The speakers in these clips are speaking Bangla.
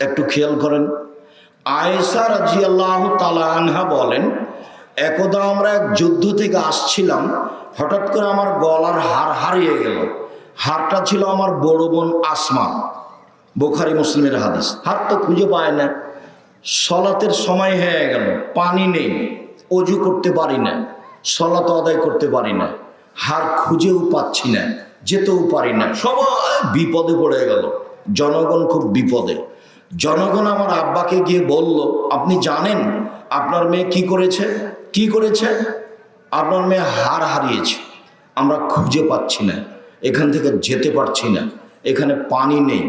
একটু খেয়াল করেন। আয়েশা রাদিয়াল্লাহু তাআলা আনহা বলেন, একদা আমরা এক যুদ্ধ থেকে আসছিলাম, হঠাৎ করে আমার গলার হার হারিয়ে গেল। হারটা ছিল আমার বড় বোন আসমা। বুখারী মুসলিমের হাদিস। হার তো খুঁজে পায় না। সলাতের সময় হয়ে গেল, পানি নেই, অজু করতে পারি না, সলাত আদায় করতে পারি না, হার খুঁজেও পাচ্ছি না, যেতেও পারি না, সবাই বিপদে পড়ে গেল। জনগণ খুব বিপদে। জনগণ আমার আব্বাকে গিয়ে বলল, আপনি জানেন আপনার মেয়ে কি করেছে? কি করেছে? আপনার মেয়ে হার হারিয়েছে, আমরা খুঁজে পাচ্ছি না, এখান থেকে যেতে পারছি না, এখানে পানি নেই,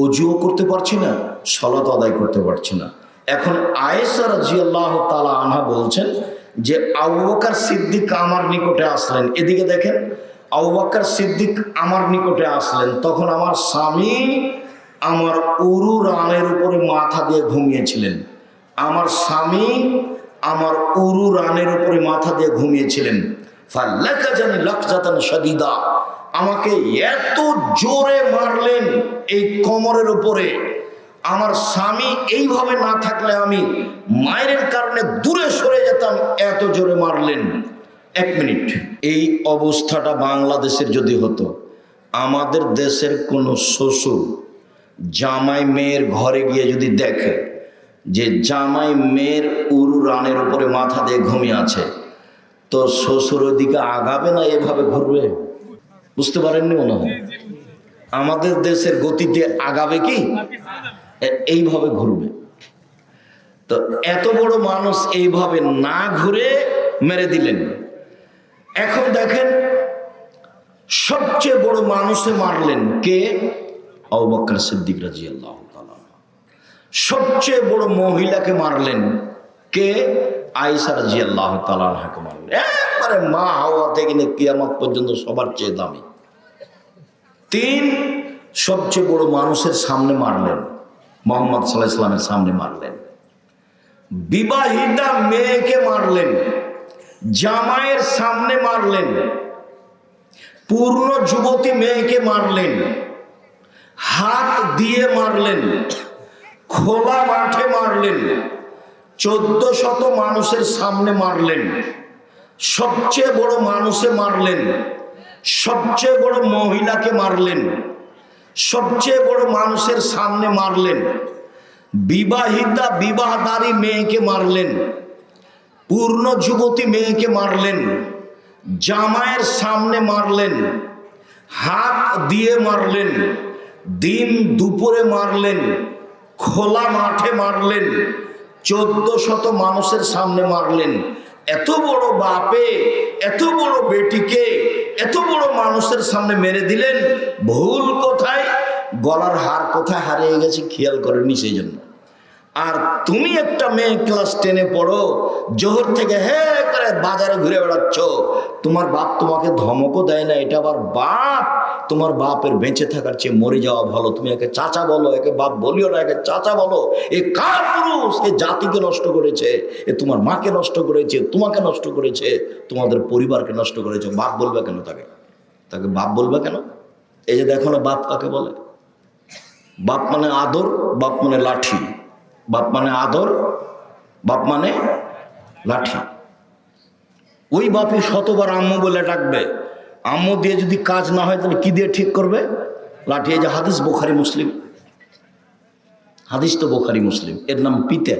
অজুও করতে পারছি না, সলাত আদায় করতে পারছি না। এখন আয়েশা রাদিয়াল্লাহু তাআলা আনহা বলছেন যে আবু বকর সিদ্দিক আমার নিকটে আসলেন। এদিকে দেখেন, আবু বকর সিদ্দিক আমার নিকটে আসলেন, তখন আমার স্বামী আমার উরু রানের উপরে মাথা দিয়ে ঘুমিয়েছিলেন। আমার স্বামী আমার উরু রানের উপরে মাথা দিয়ে ঘুমিয়েছিলেন। ফালাকাজানি লাকজাতান শাদীদা, আমাকে এত জোরে মারলেন এই কোমরের উপরে, আমার স্বামী এইভাবে না থাকলে আমি মায়ের কারণে দূরে সরে যেতাম, এত জোরে মারলেন। এক মিনিট, এই অবস্থাটা বাংলাদেশের যদি হতো, আমাদের দেশের কোনো শ্বশুর জামাই মেয়ের ঘরে গিয়ে যদি দেখে যে জামাই মেয়ের উরু রানের উপরে মাথা দিয়ে ঘুমিয়ে আছে, তো শ্বশুর ওদিকে আগাবে না এভাবে ঘুরবে? বুঝতে পারেননি মনে হয়? আমাদের দেশের গতিতে আগাবে কি? এইভাবে ঘুরবে। তো এত বড় মানুষ এইভাবে না ঘুরে মেরে দিলেন। এখন দেখেন, সবচেয়ে বড় মানুষে মারলেন কে? আবু বকর সিদ্দিক রাদিয়াল্লাহু তাআলা। সবচেয়ে বড় মহিলাকে মারলেন কে? আয়েশা রাদিয়াল্লাহু তাআলা আনহাকে মারলেন। একবারে মা হাওয়া থেকে নিয়ে কিয়ামত পর্যন্ত সবার চেয়ে দামি। 3 সবচেয়ে বড় মানুষের সামনে মারলেন, মুহাম্মদ সাল্লাল্লাহু আলাইহি ওয়াসাল্লামের সামনে মারলেন। বিবাহিতা মেয়েকে মারলেন, জামাইয়ের সামনে মারলেন। পূর্ণ যুবতী মেয়েকে মারলেন, হাত দিয়ে মারলেন, খোলা মাঠে মারলেন, 1400 মানুষের সামনে মারলেন। সবচেয়ে বড় মানুষে মারলেন, সবচেয়ে বড় মহিলাকে মারলেন, সবচেয়ে বড় মানুষের সামনে মারলেন। বিবাহিতা বিবাহদারী মেয়েকে মারলেন, পূর্ণ যুবতী মেয়েকে মারলেন, জামাইয়ের সামনে মারলেন, হাত দিয়ে মারলেন, দিন দুপুরে মারলেন, খোলা মাঠে মারলেন, 1400 মানুষের সামনে মারলেন। এত বড় বাপে এত বড় বেটিকে এত বড় মানুষের সামনে মেরে দিলেন। ভুল কোথায়? গলার হার কোথায় হারিয়ে গেছে খেয়াল করেননি, সেই জন্য। আর তুমি একটা মেয়ে ক্লাস 10-এ পড়ো, জোহর থেকে হে করে বাজারে ঘুরে বেড়াচ্ছ, তোমার বাপ তোমাকে ধমকও দেয় না, এটা আবার বাপ। তোমার বাপের বেঁচে থাকার চেয়ে মরে যাওয়া ভালো। তুমি একে চাচা বলো, একে বাপ বলিও না, একে চাচা বলো। এ কার পুরুষ? এ জাতিকে নষ্ট করেছে, এ তোমার মাকে নষ্ট করেছে, তোমাকে নষ্ট করেছে, তোমাদের পরিবারকে নষ্ট করেছে। বাপ বলবে কেন তাকে? তাকে বাপ বলবে কেন? এই যে দেখো না, বাপ কাকে বলে? বাপ মানে আদর, বাপ মানে লাঠি। বাপ মানে আদর, বাপ মানে লাঠি। ওই বাপই শতবার আম্মু বলে ডাকবে, আম্মু দিয়ে যদি কাজ না হয় তাহলে কি দিয়ে ঠিক করবে? লাঠি। এই যে হাদিস, বুখারী মুসলিম হাদিস, তো বুখারী মুসলিম। এর নাম পিতে।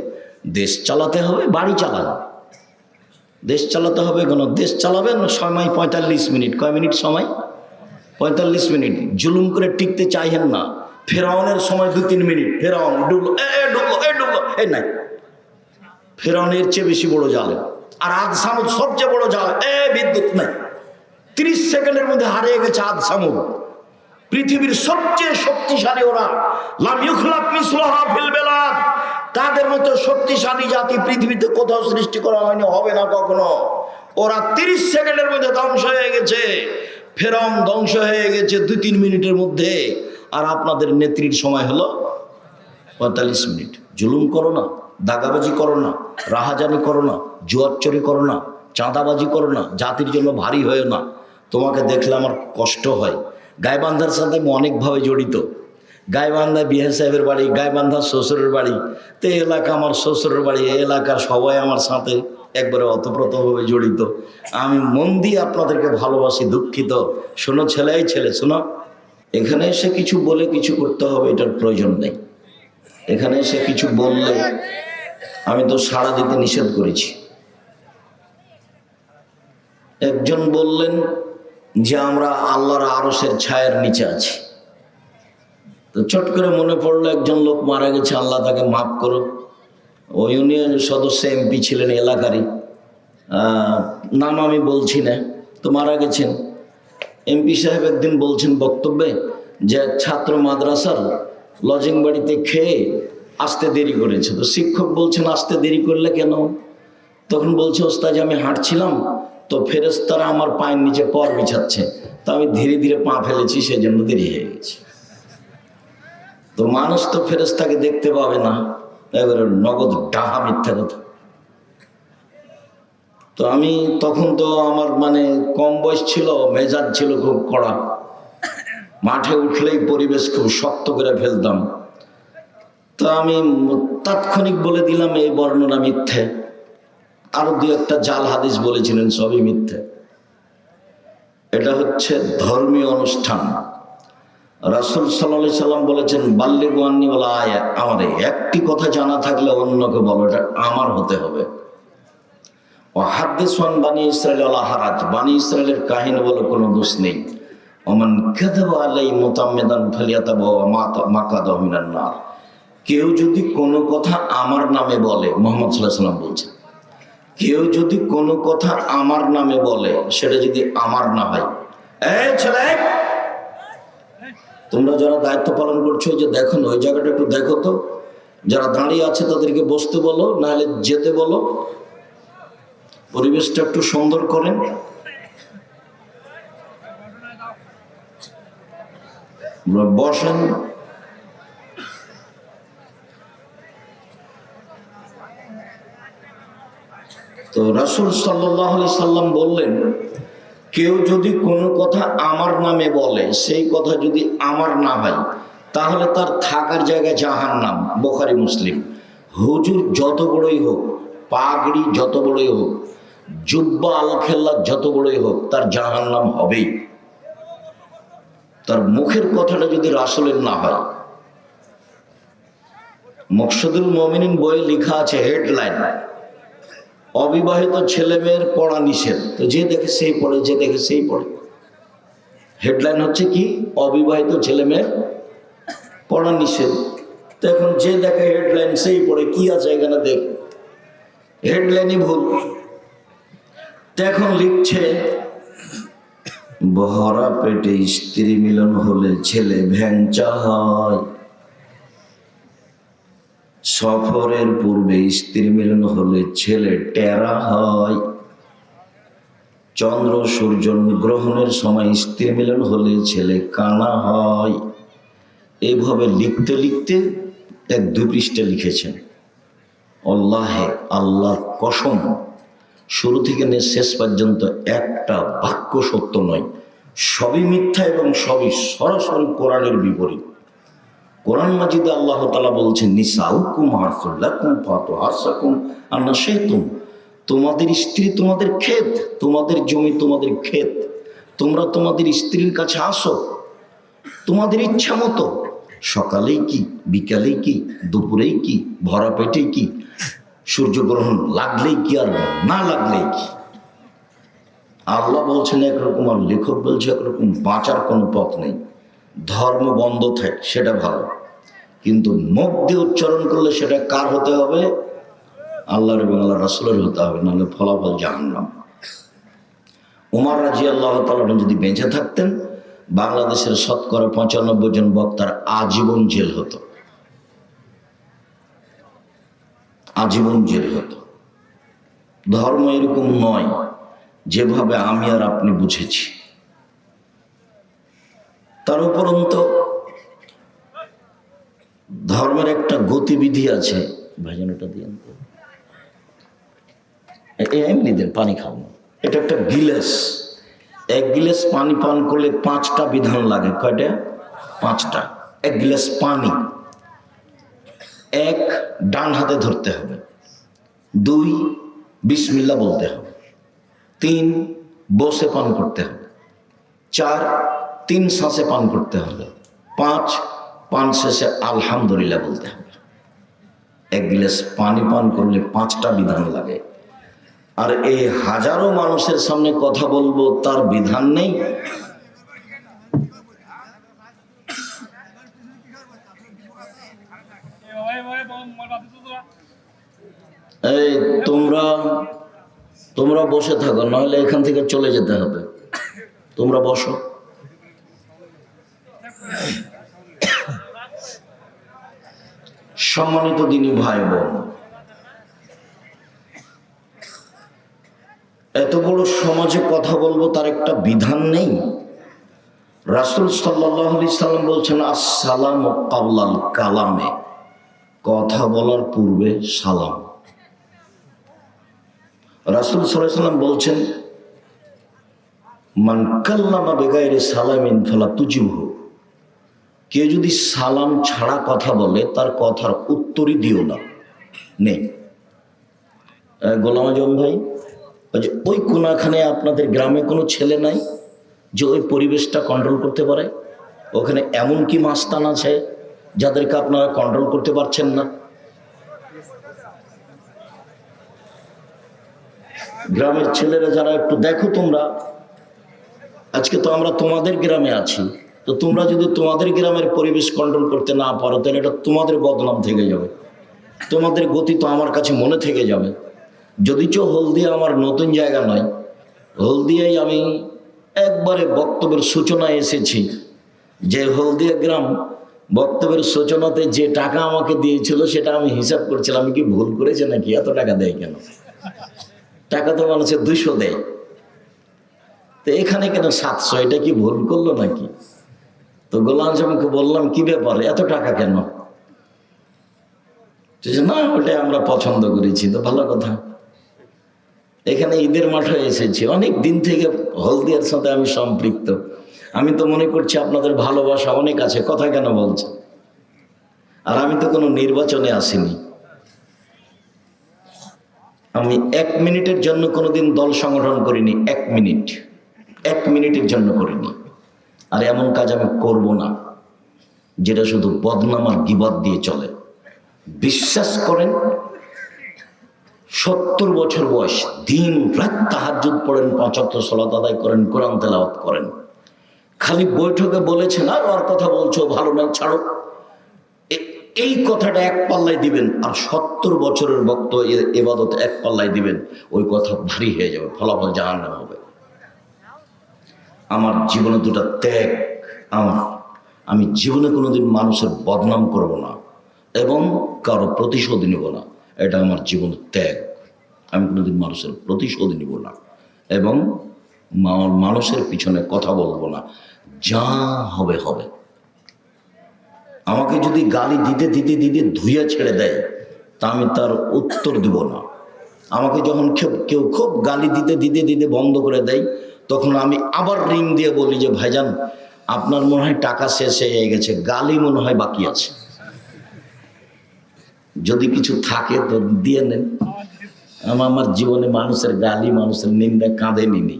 দেশ চালাতে হবে, বাড়ি চালান। দেশ চালাতে হবে কেন? দেশ চালাবেন সময় 45 মিনিট। কয় মিনিট সময়? 45 মিনিট। জুলুম করে টিকতে চাইছেন না। ফেরাউনের সময় 2-3 মিনিট। ফেরাউন ডুবলো, এই নাই। ফেরাউনের চেয়ে বেশি বড় জালে। আর আদ সামুদ সবচেয়ে বড় জাল, বিদ্যুৎ নাই। 30 সেকেন্ডের মধ্যে হারিয়ে গেছে আদ সামুদ। পৃথিবীর সবচেয়ে শক্তিশালী ওরা। লাম ইউখলাক মিসলুহা ফিল বিলাদ। তাদের মতো শক্তিশালী জাতি পৃথিবীতে কোথাও সৃষ্টি করা হয়নি, হবে না কখনো। ওরা 30 সেকেন্ডের মধ্যে ধ্বংস হয়ে গেছে। ফেরাউন ধ্বংস হয়ে গেছে 2-3 মিনিটের মধ্যে। আর আপনাদের নেত্রীর সময় হলো 45 মিনিট। জুলুম করো না, দাগাবাজি করো না, রাহাজানি করো না, জুয়াচুরি করো না, চাঁদাবাজি করো না, জাতির জন্য ভারী হয়েও না। তোমাকে দেখলে আমার কষ্ট হয়। গাইবান্ধার সাথে আমি অনেকভাবে জড়িত। গাইবান্ধা বিহার সাহেবের বাড়ি, গাইবান্ধা শ্বশুরের বাড়ি, তো এলাকা আমার শ্বশুরের বাড়ি, এলাকার সবাই আমার সাথে একবারে অতপ্রতভাবে জড়িত। আমি মন দিয়ে আপনাদেরকে ভালোবাসি, দুঃখিত। শোনো ছেলেই ছেলে, শোনো, এখানে এসে কিছু বলে কিছু করতে হবে এটার প্রয়োজন নেই। এখানে এসে কিছু বললে আমি তো সাড়া দিতে নিষেধ করেছি। একজন বললেন যে আমরা আল্লাহর আরশের ছায়ার নিচে আছি। তো চট করে মনে পড়লো একজন লোক মারা গেছে, আল্লাহ তাকে মাফ করো। ওই ইউনিয়ন সদস্য এমপি ছিলেন এলাকারই, নাম আমি বলছি না, তো মারা গেছেন। এমপি সাহেব একদিন বলছেন বক্তব্যে যে ছাত্র মাদ্রাসার লজিং বাড়িতে খেয়ে আসতে দেরি করেছে। তো শিক্ষক বলছেন আসতে দেরি করলে কেন? তখন বলছে ওস্তাদ আমি হাঁটছিলাম, তো ফেরেশতারা আমার পায়ের নিচে পর বিছাচ্ছে, তো আমি ধীরে ধীরে পা ফেলেছি, সেই জন্য দেরি হয়ে গেছে। তো মানুষ তো ফেরেশতাকে দেখতে পাবে না, এবারে নগদ ডাহা মিথ্যা কথা। তো আমি তখন তো আমার মানে কম বয়স ছিল, মেজাজ ছিল খুব কড়া, মাঠে উঠলেই পরিবেশ খুব শক্ত করে ফেলতাম। তো আমি তাৎক্ষণিক বলে দিলাম এই বর্ণনা মিথ্যে। আরো দু একটা জাল হাদিস বলেছিলেন, সবই মিথ্যে। এটা হচ্ছে ধর্মীয় অনুষ্ঠান। রাসূল সাল্লাল্লাহু আলাইহি সাল্লাম বলেছেন বাল্লিগু আন্নী ওয়ালা আয়া, আমার একটি কথা জানা থাকলে অন্যকে বলো, এটা আমার হতে হবে। ওয়া হাদিসু আন বানি ইসরাঈল ওয়ালা হারাজ, বানি ইসরাঈলের কাহিনী বলে কোনো দোষ নেই। ওমান কাযাবা আলাই মুতাম্মিদান ফালিয়াতাবাওয়া মাকাদাহু মিনান নার, কেউ যদি কোনো কথা আমার নামে বলে, মুহাম্মদ সাল্লাল্লাহু আলাইহি সাল্লাম বলছেন, কেউ যদি কোনো কথা আমার নামে বলে, সেটা যদি আমার না হয়, এই ছেলে তোমরা যারা দায়িত্ব পালন করছো, যে দেখো ওই জায়গাটা একটু দেখো তো, যারা দাঁড়িয়ে আছে তাদেরকে বসতে বলো, নাহলে যেতে বলো, পরিবেশটা একটু সুন্দর করেন। বসেন। তো রাসূল সাল্লাল্লাহু আলাইহি সাল্লাম বললেন কেউ যদি কোনো কথা আমার নামে বলে, সেই কথা যদি আমার না হয়, তাহলে তার থাকার জায়গা জাহান্নাম। বুখারী মুসলিম। হুজুর যত বড়ই হোক, পাগড়ি যত বড়ই হোক, জুব্বা আল খেল্লা যত বড়ই হোক, তার জাহান্নাম হবেই। তার মুখের কথাটা যদি রাসূলের না হয়। মকসুদুল মুমিনিন বইয়ে লেখা আছে হেডলাইন, অবিবাহিত ছেলে মেয়ের পড়া নিষেধ। তো যে দেখে সেই পড়ে, যে দেখে সেই পড়ে। হেডলাইন হচ্ছে কি, অবিবাহিত ছেলে মেয়ের পড়া নিষেধ। তো এখন যে দেখে হেডলাইন সেই পড়ে, কি আছে এখানে দেখ, হেডলাইনই ভুল। তো এখন লিখছে ভরা পেটে স্ত্রী মিলন হলে ছেলে ভ্যাংচা হয়, সফরের পূর্বে স্ত্রী মিলন হলে ছেলে টেরা হয়, চন্দ্র সূর্য গ্রহণের সময় স্ত্রী মিলন হলে ছেলে কানা হয়। এইভাবে লিখতে লিখতে এক দুই পৃষ্ঠা লিখেছেন। আল্লাহে, আল্লাহর কসম, শুরু থেকে নিয়ে শেষ পর্যন্ত একটা বাক্য সত্য নয়, সবই মিথ্যা এবং সবই সরাসরি কোরআনের বিপরীত। কোরআন মাজিদে আল্লাহ তাআলা বলছেন নিসাউকুম হারসুল লাকুম ফাতু হারসাকুম আন্না শাইতুম, তোমাদের স্ত্রী তোমাদের ক্ষেত, তোমাদের জমি তোমাদের ক্ষেত, তোমরা তোমাদের স্ত্রীর কাছে আসো তোমাদের ইচ্ছা মতো, সকালেই কি, বিকালেই কি, দুপুরেই কি, ভরা পেটেই কি, সূর্যগ্রহণ লাগলেই কি আর না লাগলেই কি। আল্লাহ বলছেন একরকম আর লেখক বলছে একরকম, বাঁচার কোনো পথ নেই। ধর্ম বন্ধ থাকে সেটা ভালো, কিন্তু মুখ দিয়ে উচ্চারণ করলে সেটা কার হতে হবে? আল্লাহর এবং আল্লাহ রাসূলের হতে হবে, নাহলে ফলাফল জাহান্নাম। উমর রাদিয়াল্লাহু তাআলা যদি বেঁচে থাকতেন, বাংলাদেশের শতকরা 95 জন বক্তার আজীবন জেল হতো, আজীবন জেল হতো। ধর্ম এরকম নয় যেভাবে আমি আর আপনি বুঝেছি। তার উপরন্ত ধর্মের একটা গতিবিধি আছে। ভাইজান ওটা দিয়েন তো, এমনি দেন, পানি খাও না। এটা একটা গিলাস, এক গিলাস পানি পান করলে 5টা বিধান লাগে। কয়টা? 5টা। এক গ্লাস পানি, এক ডান হাতে ধরতে হবে, 2 বিসমিল্লাহ বলতে হবে, 3 বসে পান করতে হবে, 4 3 শ্বাসে পান করতে হবে, 5 পান শেষে আলহামদুলিল্লাহ বলতে হবে। এক গ্লাস পানি পান করলে 5টা বিধান লাগে। আর এই হাজারো মানুষের সামনে কথা বলবো, তার বিধান নেই। এই তোমরা বসে থাকো, নাহলে এখান থেকে চলে যেতে হবে। তোমরা বসো। সম্মানিত দিনী ভাই বোন, এত বড় সমাজে কথা বলবো, তার একটা বিধান নেই। রাসূল সাল্লাল্লাহু আলাইহি সাল্লাম বলছেন, আসসালামু ক্বাবলাল কালামে, কথা বলার পূর্বে সালাম। রাসূল সাল্লাল্লাহু আলাইহি সাল্লাম বলছেন, মান কাল্লামা বিগাইরি সালামিন ফালা তুজিবহু, কেউ যদি সালাম ছাড়া কথা বলে, তার কথার উত্তরই দিও না। নেই গোলাম আজম ভাই, ওই কোনাখানে আপনাদের গ্রামে কোনো ছেলে নাই যে ওই পরিবেশটা কন্ট্রোল করতে পারে? ওখানে এমন কি মাস্তান আছে যাদেরকে আপনারা কন্ট্রোল করতে পারছেন না? গ্রামের ছেলেরা যারা, একটু দেখো তোমরা, আজকে তো আমরা তোমাদের গ্রামে আছি, তো তোমরা যদি তোমাদের গ্রামের পরিবেশ কন্ট্রোল করতে না পারো, তাহলে এটা তোমাদের বদনাম থেকে যাবে, তোমাদের গতি তো আমার কাছে মনে থেকে যাবে। যদিচ হলদিয়া আমার নতুন জায়গা নয়, হলদিয়ায় আমি একবারে বক্তব্যের সূচনায় এসেছি। যে হলদিয়া গ্রাম, বক্তব্যের সূচনাতে যে টাকা আমাকে দিয়েছিল, সেটা আমি হিসাব করছিলাম, আমি কি ভুল করেছি নাকি, এত টাকা দেয় কেন? টাকা তো মানুষের 200 দেয়, তো এখানে কেন 700? এটা কি ভুল করলো নাকি? তো গোলাম আজমকে বললাম, কি ব্যাপার, এত টাকা কেন? না, ওটাই আমরা পছন্দ করেছি। তো ভালো কথা। এখানে ঈদের মাঠে এসেছি, অনেক দিন থেকে হলদিয়ার সাথে আমি সম্পৃক্ত। আমি তো মনে করছি আপনাদের ভালোবাসা অনেক আছে, কথা কেন বলছে? আর আমি তো কোনো নির্বাচনে আসিনি। আমি 1 মিনিটের জন্য কোনোদিন দল সংগঠন করিনি। 1 মিনিটের জন্য করিনি। আর এমন কাজ আমি করব না যেটা শুধু বদনাম আর গীবত দিয়ে চলে। বিশ্বাস করেন, 70 বছর বয়স, দিন রাত তাহাজ্জুদ পড়েন, 5 ওয়াক্ত সালাত আদায় করেন, কোরআন তেলাওয়াত করেন। খালি বৈঠকে বলেছেন, আর ওর কথা বলছো ভালো নয়, ছাড়ো, এই কথাটা 1 পাল্লায় দিবেন, আর 70 বছরের ভক্ত ইবাদত 1 পাল্লায় দিবেন, ওই কথা ভারী হয়ে যাবে, ফলাফল জাহান্নাম হবে। আমার জীবনে 2টা ত্যাগ। আমি জীবনে কোনোদিন মানুষের বদনাম করব না এবং কারো প্রতিশোধ নিব না, এটা আমার জীবনের ত্যাগ। আমি কোনোদিন মানুষের প্রতিশোধ নিব না এবং মানুষের পিছনে কথা বলবো না। যা হবে হবে। আমাকে যদি গালি দিতে দিতে দিতে ধুইয়া ছেড়ে দেয়, তা আমি তার উত্তর দিব না। আমাকে যখন কেউ খুব গালি দিতে দিতে দিতে বন্ধ করে দেয়, তখন আমি আবার রিং দিয়ে বলি যে, ভাইজান, আপনার মনে হয় টাকা শেষ হয়ে গেছে, গালি মনে হয় বাকি আছে, যদি কিছু থাকে তো দিয়ে নেন। আমার জীবনে মানুষের গালি, মানুষের নিন্দা কাঁধে নিনি।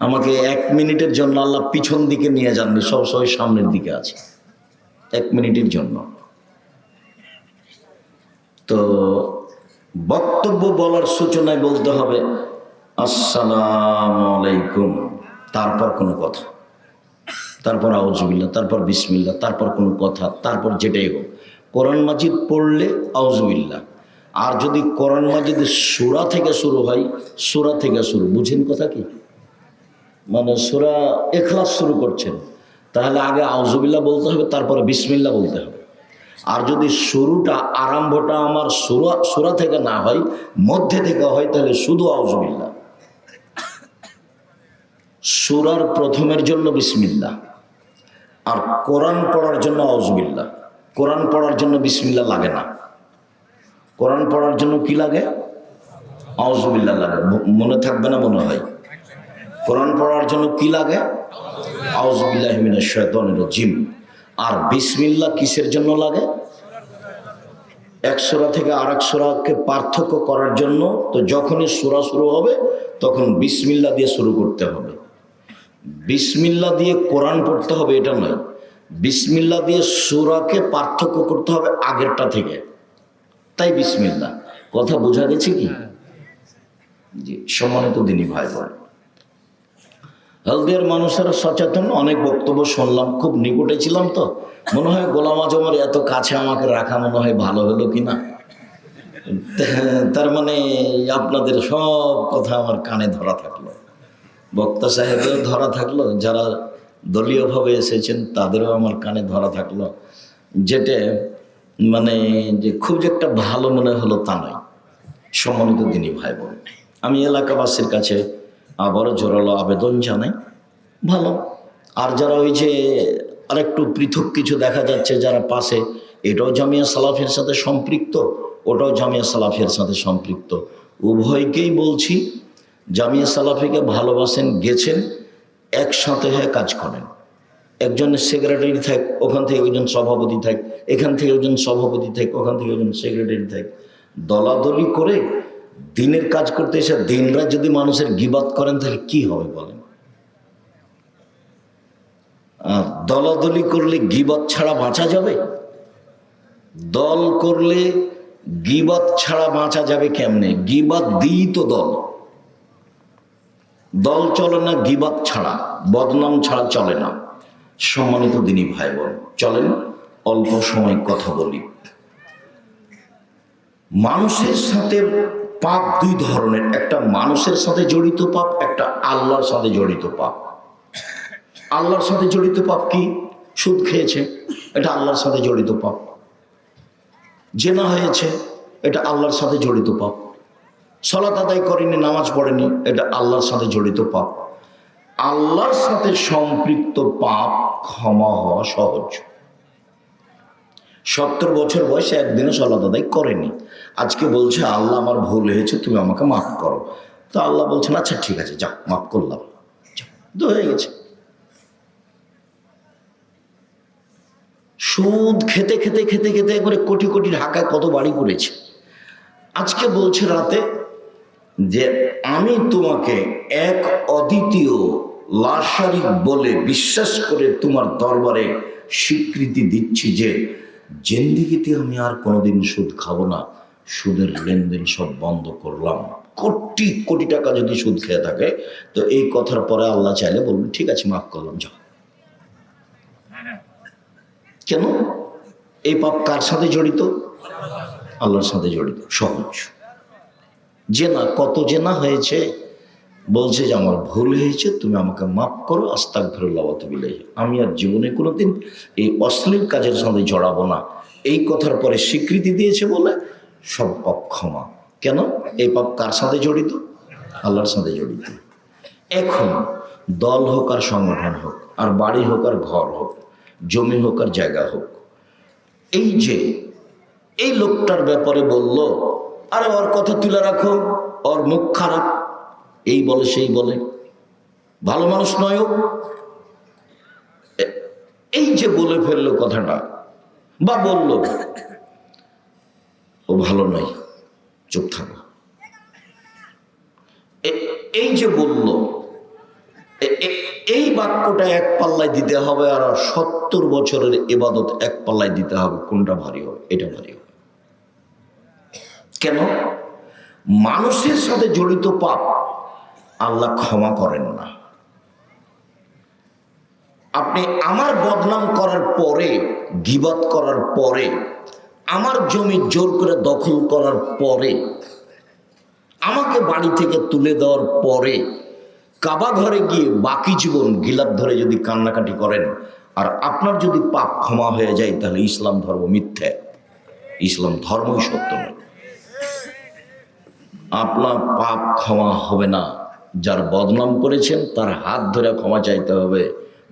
আমাকে 1 মিনিটের জন্য আল্লাহ পিছন দিকে নিয়ে যাননি, সবসময় সামনের দিকে আছে 1 মিনিটের জন্য। তো বক্তব্য বলার সূচনায় বলতে হবে আসসালামু আলাইকুম, তারপর কোনো কথা, তারপর আউযুবিল্লাহ, তারপর বিসমিল্লাহ, তারপর কোনো কথা, তারপর যেটাই হোক। কোরআন মাজিদ পড়লে আউযুবিল্লাহ, আর যদি কোরআন মাজিদের সূরা থেকে শুরু হয়, সূরা থেকে শুরু, বুঝেন কথা কি? মানে সূরা ইখলাস শুরু করছেন, তাহলে আগে আউযুবিল্লাহ বলতে হবে, তারপরে বিসমিল্লাহ বলতে হবে। আর যদি শুরুটা, আরম্ভটা আমার সূরা থেকে না হয়, মধ্যে থেকে হয়, তাহলে শুধু আউযুবিল্লাহ। সূরার প্রথমের জন্য বিসমিল্লাহ, আর কোরআন পড়ার জন্য আউযুবিল্লাহ। কোরআন পড়ার জন্য বিসমিল্লাহ লাগে না, কোরআন পড়ার জন্য কি লাগে? আউযুবিল্লাহ লাগে। মনে থাকবে না মনে হয়? কোরআন পড়ার জন্য কি লাগে? আউযুবিল্লাহি মিনাশ শাইতানির রাজিম। আর বিসমিল্লাহ কিসের জন্য লাগে? এক সূরা থেকে আরেক সূরাকে পার্থক্য করার জন্য। তো যখনই সূরা শুরু হবে তখন বিসমিল্লাহ দিয়ে শুরু করতে হবে। বিসমিল্লাহ দিয়ে কোরআন পড়তে হবে এটা নয়, বিসমিল্লাহ দিয়ে সূরাকে পার্থক্য করতে হবে আগেরটা থেকে। তাই বিসমিল্লাহ। কথা বোঝা গেছে কি? জি, সম্মানিত দিনী ভাই বোন, হলদিয়ার মানুষেরা সচেতন। অনেক বক্তব্য শুনলাম, খুব নিকটে ছিলাম তো মনে হয় গোলাম আজমের এত কাছে আমাকে রাখা মনে হয় ভালো হলো কিনা। তার মানে আপনাদের সব কথা আমার কানে ধরা থাকলো, বক্তা সাহেবের ধরা থাকলো, যারা দলীয়ভাবে এসেছেন তাদেরও আমার কানে ধরা থাকলো। যেটা মানে যে খুব যে একটা ভালো মনে হলো তা নয়। সম্মানিত দিনী ভাই বোন, আমি এলাকাবাসীর কাছে আবারও জোরালো আবেদন জানাই, ভালো আর যারা ওই যে আরেকটু পৃথক কিছু দেখা যাচ্ছে যারা পাশে, এটাও জামিয়া সালাফের সাথে সম্পৃক্ত, ওটাও জামিয়া সালাফের সাথে সম্পৃক্ত। উভয়কেই বলছি, জামিয়া সালাফিকে ভালোবাসেন, গেছেন, একসাথে হয়ে কাজ করেন। একজনের সেক্রেটারি থাক, ওখান থেকে একজন সভাপতি থাক, এখান থেকে একজন সভাপতি থাক, ওখান থেকে একজন সেক্রেটারি থাক। দলাদলি করে দিনের কাজ করতে এসে দিনরাত যদি মানুষের গীবাত করেন তাহলে কি হবে বলেন? দলাদলি করলে গীবাত ছাড়া বাঁচা যাবে? দল করলে গীবাত ছাড়া বাঁচা যাবে কেমনে? গীবাত দিই তো দল। দল চলে না গীবাত ছাড়া, বদনাম ছাড়া চলে না। সম্মানিত দিনী ভাই বোন, চলেন অল্প সময় কথা বলি। মানুষের সাথে পাপ দুই ধরনের, একটা মানুষের সাথে জড়িত পাপ, একটা আল্লাহর সাথে জড়িত পাপ। আল্লাহর সাথে জড়িত পাপ কি? সুদ খেয়েছে, এটা আল্লাহর সাথে জড়িত পাপ। জেনা হয়েছে, এটা আল্লাহর সাথে জড়িত পাপ। সালাত আদায় করেনি, নামাজ পড়েনি, এটা আল্লাহর সাথে জড়িত পাপ। আল্লাহর সাথে সম্পৃক্ত পাপ ক্ষমা হওয়া সহজ। 70 বছর বয়সে একদিনও সালাত আদায় করেনি, আজকে বলছে আল্লাহ আমার ভুল হয়েছে, তুমি আমাকে মাফ করো। তো আল্লাহ বলছেন আচ্ছা ঠিক আছে, যা মাফ করলাম, তো হয়ে গেছে। সুদ খেতে খেতে খেতে খেতে একবারে কোটি কোটি ঢাকায় কত বাড়ি করেছে। আজকে বলছে রাতে যে আমি তোমাকে এক অদ্বিতীয় লাশারিক বলে বিশ্বাস করে তোমার দরবারে স্বীকৃতি দিচ্ছি যে জিন্দেগিতে আমি আর কোনোদিন সুদ খাবো না, সুদের লেনদেন সব বন্ধ করলাম। কোটি কোটি টাকা যদি সুদ খেয়ে থাকে তো এই কথার পরে আল্লাহ চাইলে বলবেন ঠিক আছে মাফ করলাম, যাও। কেন? এই পাপ কার সাথে জড়িত? আল্লাহর সাথে জড়িত। সহজ। জেনা, কত জেনা হয়েছে, বলছে যে আমার ভুল হয়েছে, তুমি আমাকে মাফ করো, আস্তাগফিরুল্লাহ ওয়া আতুবু ইলাইহি, আমি আর জীবনে কোনোদিন এই অশ্লীল কাজের সাথে জড়াবো না। এই কথার পরে স্বীকৃতি দিয়েছে বলে সব পাপ ক্ষমা। কেন? এই পাপ কার সাথে জড়িত? আল্লাহর সাথে জড়িত। এখন দল হোক আর সংগঠন হোক, আর বাড়ি হোক আর ঘর হোক, জমি হোক আর জায়গা হোক, এই যে এই লোকটার ব্যাপারে বলল, আরে ওর কথা তুলে রাখো, ওর মুখ খারাপ, এই বলে সেই বলে, ভালো মানুষ নয় ও, এই যে বলে ফেললো কথাটা, বা বলল ও ভালো নয়, চুপ থাকো, এই যে বলল, এই বাক্যটা এক পাল্লায় দিতে হবে আর 70 বছরের ইবাদত এক পাল্লায় দিতে হবে। কোনটা ভারী হবে? এটা ভারী হবে। কেন? মানুষের সাথে জড়িত পাপ আল্লাহ ক্ষমা করেন না। আপনি আমার বদনাম করার পরে, গীবত করার পরে, আমার জমি জোর করে দখল করার পরে, আমাকে বাড়ি থেকে তুলে দেওয়ার পরে কাবা ঘরে গিয়ে বাকি জীবন গিলাপ ধরে যদি কান্নাকাটি করেন আর আপনার যদি পাপ ক্ষমা হয়ে যায়, তাহলে ইসলাম ধর্ম মিথ্যা, ইসলাম ধর্মই সত্য নয়। আপনার পাপ ক্ষমা হবে না। যার বদনাম করেছেন তার হাত ধরে ক্ষমা চাইতে হবে,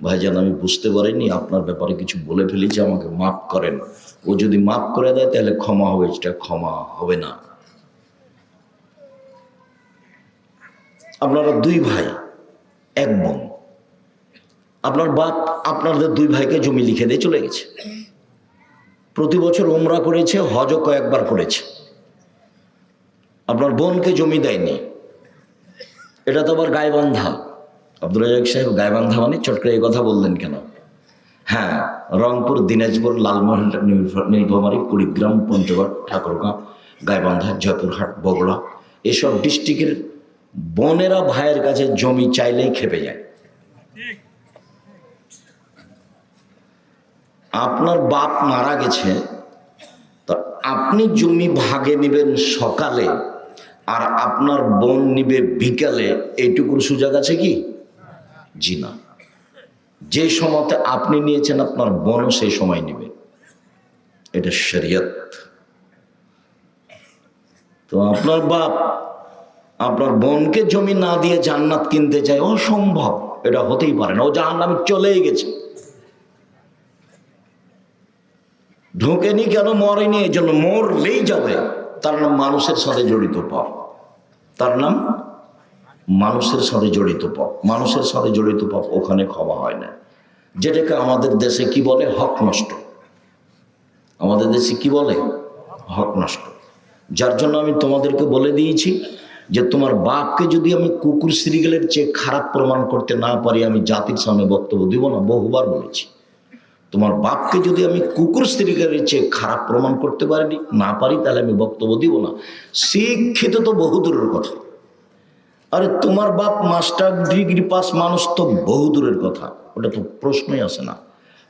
ভাইজান আমি বুঝতে পারিনি, আপনার ব্যাপারে কিছু বলে ফেলেছি, আমাকে মাফ করেন। ও যদি মাফ করে দেয় তাহলে ক্ষমা হবে, সেটা ক্ষমা হবে না। আপনারা দুই ভাই এক বোন, আপনার বাপ আপনাদের দুই ভাইকে জমি লিখে দিয়ে চলে গেছে, প্রতি বছর উমরা করেছে, হজও কয়েকবার করেছে। আপনার বোনকে জমি দেয়নি, এটা তো আবার গাইবান্ধা। আব্দুল রাজ্জাক সাহেব গাইবান্ধা মানে চট করে এই কথা বললেন কেন? হ্যাঁ, রংপুর, দিনাজপুর, লালমোহন, নীলফামারী, কুড়িগ্রাম, পঞ্চগড়, ঠাকুরগাঁও, গাইবান্ধা, জয়পুরহাট, বগুড়া এসব ডিস্ট্রিক্টের বোনেরা ভাইয়ের কাছে জমি চাইলেই খেপে যায়। আপনার বাপ মারা গেছে, তো আপনি জমি ভাগে নেবেন সকালে আর আপনার বোন নিবে বিকালে, এইটুকুর সুযোগ আছে কি? জি না। যে সময়তে আপনি নিয়েছেন আপনার বোন সেই সময় নিবে, এটা শরীয়ত। তো আপনার বাপ আপনার বোনকে জমি না দিয়ে জান্নাত কিনতে চায়, অসম্ভব, এটা হতেই পারে না। ও জাহান্নামে চলেই গেছে, ঢোকেনি কেন? মরেনি, এই জন্য। মরলেই যাবে। তার নাম মানুষের সাথে জড়িত পাপ, তার নাম মানুষের সাথে জড়িত পাপ। মানুষের সাথে জড়িত পাপ ওখানে ক্ষমা হয় না, যেটাকে আমাদের দেশে কি বলে? হক নষ্ট। আমাদের দেশে কি বলে? হক নষ্ট। যার জন্য আমি তোমাদেরকে বলে দিয়েছি যে তোমার বাপকে যদি আমি কুকুর শ্রীগেলের চেয়ে খারাপ প্রমাণ করতে না পারি, আমি জাতির সামনে বক্তব্য দিব না। বহুবার বলেছি, তোমার বাপকে যদি আমি কুকুর শ্রীগেলের চেয়ে খারাপ প্রমাণ করতে পারি না পারি, তাহলে আমি বক্তব্য দিব না। শিক্ষিত তো বহু দূরের কথা, আরে তোমার বাপ মাস্টার ডিগ্রি পাস মানুষ তো বহু দূরের কথা, ওটা তো প্রশ্নই আসে না।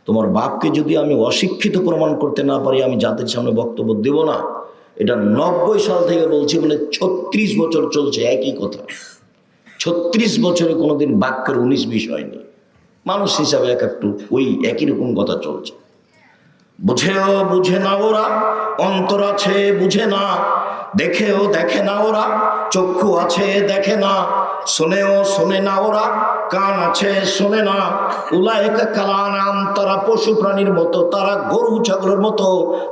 তোমার বাপকে যদি আমি অশিক্ষিত প্রমাণ করতে না পারি, আমি জাতির সামনে বক্তব্য দেব না। এটা 90 সাল থেকে বলছি, মানে 36 বছর চলছে একই কথা। 36 বছরে কোনোদিন বাক্যের 19-20 হয়নি। মানুষ হিসাবে একটু ওই একই রকম কথা চলছে। বুঝেও বুঝে না ওরা, অন্তর আছে বুঝে না, দেখেও দেখে না ওরা, চক্ষু আছে দেখে না, শোনেও শোনে না ওরা, কান আছে শোনে না। উলায়েকা কালানাম, তারা পশু প্রাণীর মতো, তারা গরু ছাগলের মতো,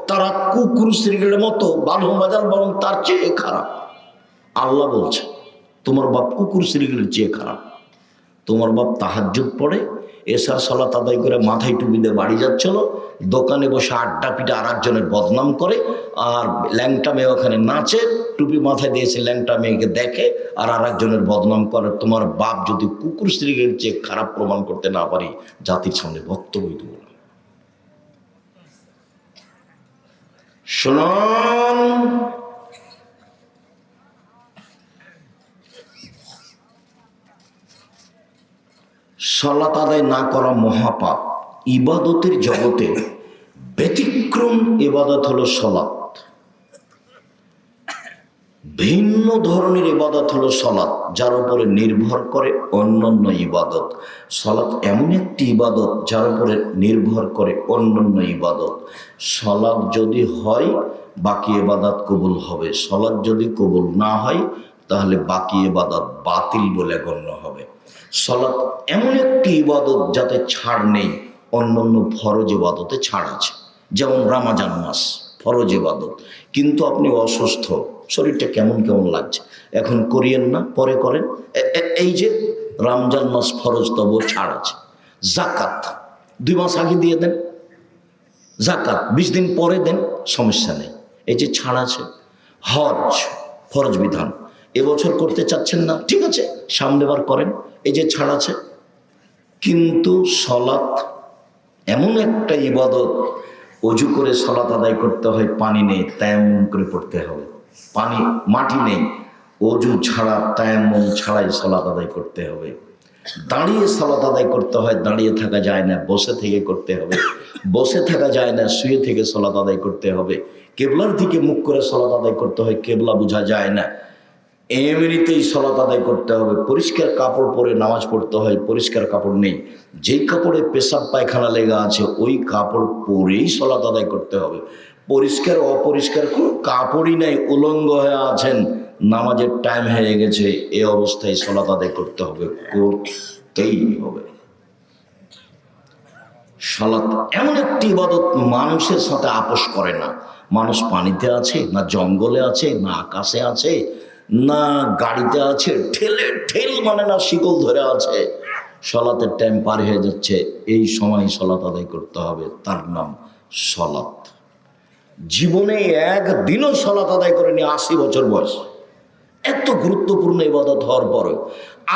তারা কুকুর শ্রীগেলের মতো, বালু বাজার, বরং তার চেয়ে খারাপ। আল্লাহ বলছে তোমার বাপ কুকুর শ্রীগেলের চেয়ে খারাপ। তোমার বাপ তাহাজ্জুদ পড়ে, এশার সালাত আদায় করে মাথায় টুপি দিয়ে বাড়ি যাচ্ছিল, দোকানে বসে আড্ডা পিঠে আর একজনের বদনাম করে, আর ল্যাংটা মেয়ে ওখানে নাচে, টুপি মাথায় দিয়েছে, ল্যাংটা মেয়েকে দেখে আর একজনের বদনাম করে। তোমার বাপ যদি কুকুর স্ত্রীর চেয়ে খারাপ প্রমাণ করতে না পারি, জাতির সামনে বক্তব্য দেব না। শুনুন, সালাত আদায় না করা মহাপাপ। ইবাদতের জগতে ব্যতিক্রম ইবাদত হলো সালাত। ভিন্ন ধরনের ইবাদত হলো সালাত, যার উপরে নির্ভর করে অন্যান্য ইবাদত। সালাত এমন একটি ইবাদত যার উপরে নির্ভর করে অন্যান্য ইবাদত। সালাত যদি হয়, বাকি ইবাদত কবুল হবে। সালাত যদি কবুল না হয়, তাহলে বাকি ইবাদত বাতিল বলে গণ্য হবে। সালাত এমন একটি ইবাদত যাতে ছাড় নেই। অন্যান্য ফরজ ইবাদতে ছাড় আছে, যেমন রমজান মাস ফরজ ইবাদত, কিন্তু আপনি অসুস্থ, শরীরটা কেমন কেমন লাগছে, এখন করিয়েন না, পরে করেন। এই যে রমজান মাস ফরজ, তবু ছাড় আছে। জাকাত 2 মাস আগে দিয়ে দেন, জাকাত 20 দিন পরে দেন, সমস্যা নেই, এই যে ছাড় আছে। হজ ফরজ বিধান, এবছর করতে চাচ্ছেন না, ঠিক আছে, সামনেবার করেন, এই যে ছাড় আছে। কিন্তু সালাত এমন একটা ইবাদত, অজু করে সালাত আদায় করতে হয়, পানি নেই, তায়াম্মুম করে পড়তে হবে। পানি, মাটি নেই, অজু ছাড়া, তায়াম্মুম ছাড়াই সালাত আদায় করতে হবে। দাঁড়িয়ে সালাত আদায় করতে হয়, দাঁড়িয়ে থাকা যায় না, বসে থেকে করতে হবে। বসে থাকা যায় না, শুয়ে থেকে সালাত আদায় করতে হবে। কেবলার দিকে মুখ করে সালাত আদায় করতে হয়, কেবলা বোঝা যায় না, এমনিতেই সালাত আদায় করতে হবে। পরিষ্কার কাপড় পরে নামাজ পড়তে হয়, পরিষ্কার কাপড় নেই, যেই কাপড়ে পেশাব পায়খানা লেগে আছে ওই কাপড় পরেই সালাত আদায় করতে হবে। পরিষ্কার অপরিষ্কার কোনো কাপড়ই নাই, উলঙ্গ হয়ে আছেন, নামাজের টাইম হয়ে গেছে, এই অবস্থায় সালাত আদায় করতে হবে, করতেই হবে। সালাত এমন একটি ইবাদত মানুষের সাথে আপোষ করে না। মানুষ পানিতে আছে, না জঙ্গলে আছে, না আকাশে আছে, না গাড়িতে আছে, ঠেলে ঠেল মানে না শিকল ধরে আছে, সলাতের টাইম পার হয়ে যাচ্ছে, এই সময় সলাত আদায় করতে হবে, তার নাম সলাত। জীবনে একদিনও সলাত আদায় করেনি 80 বছর বয়স, এত গুরুত্বপূর্ণ ইবাদত হওয়ার পরে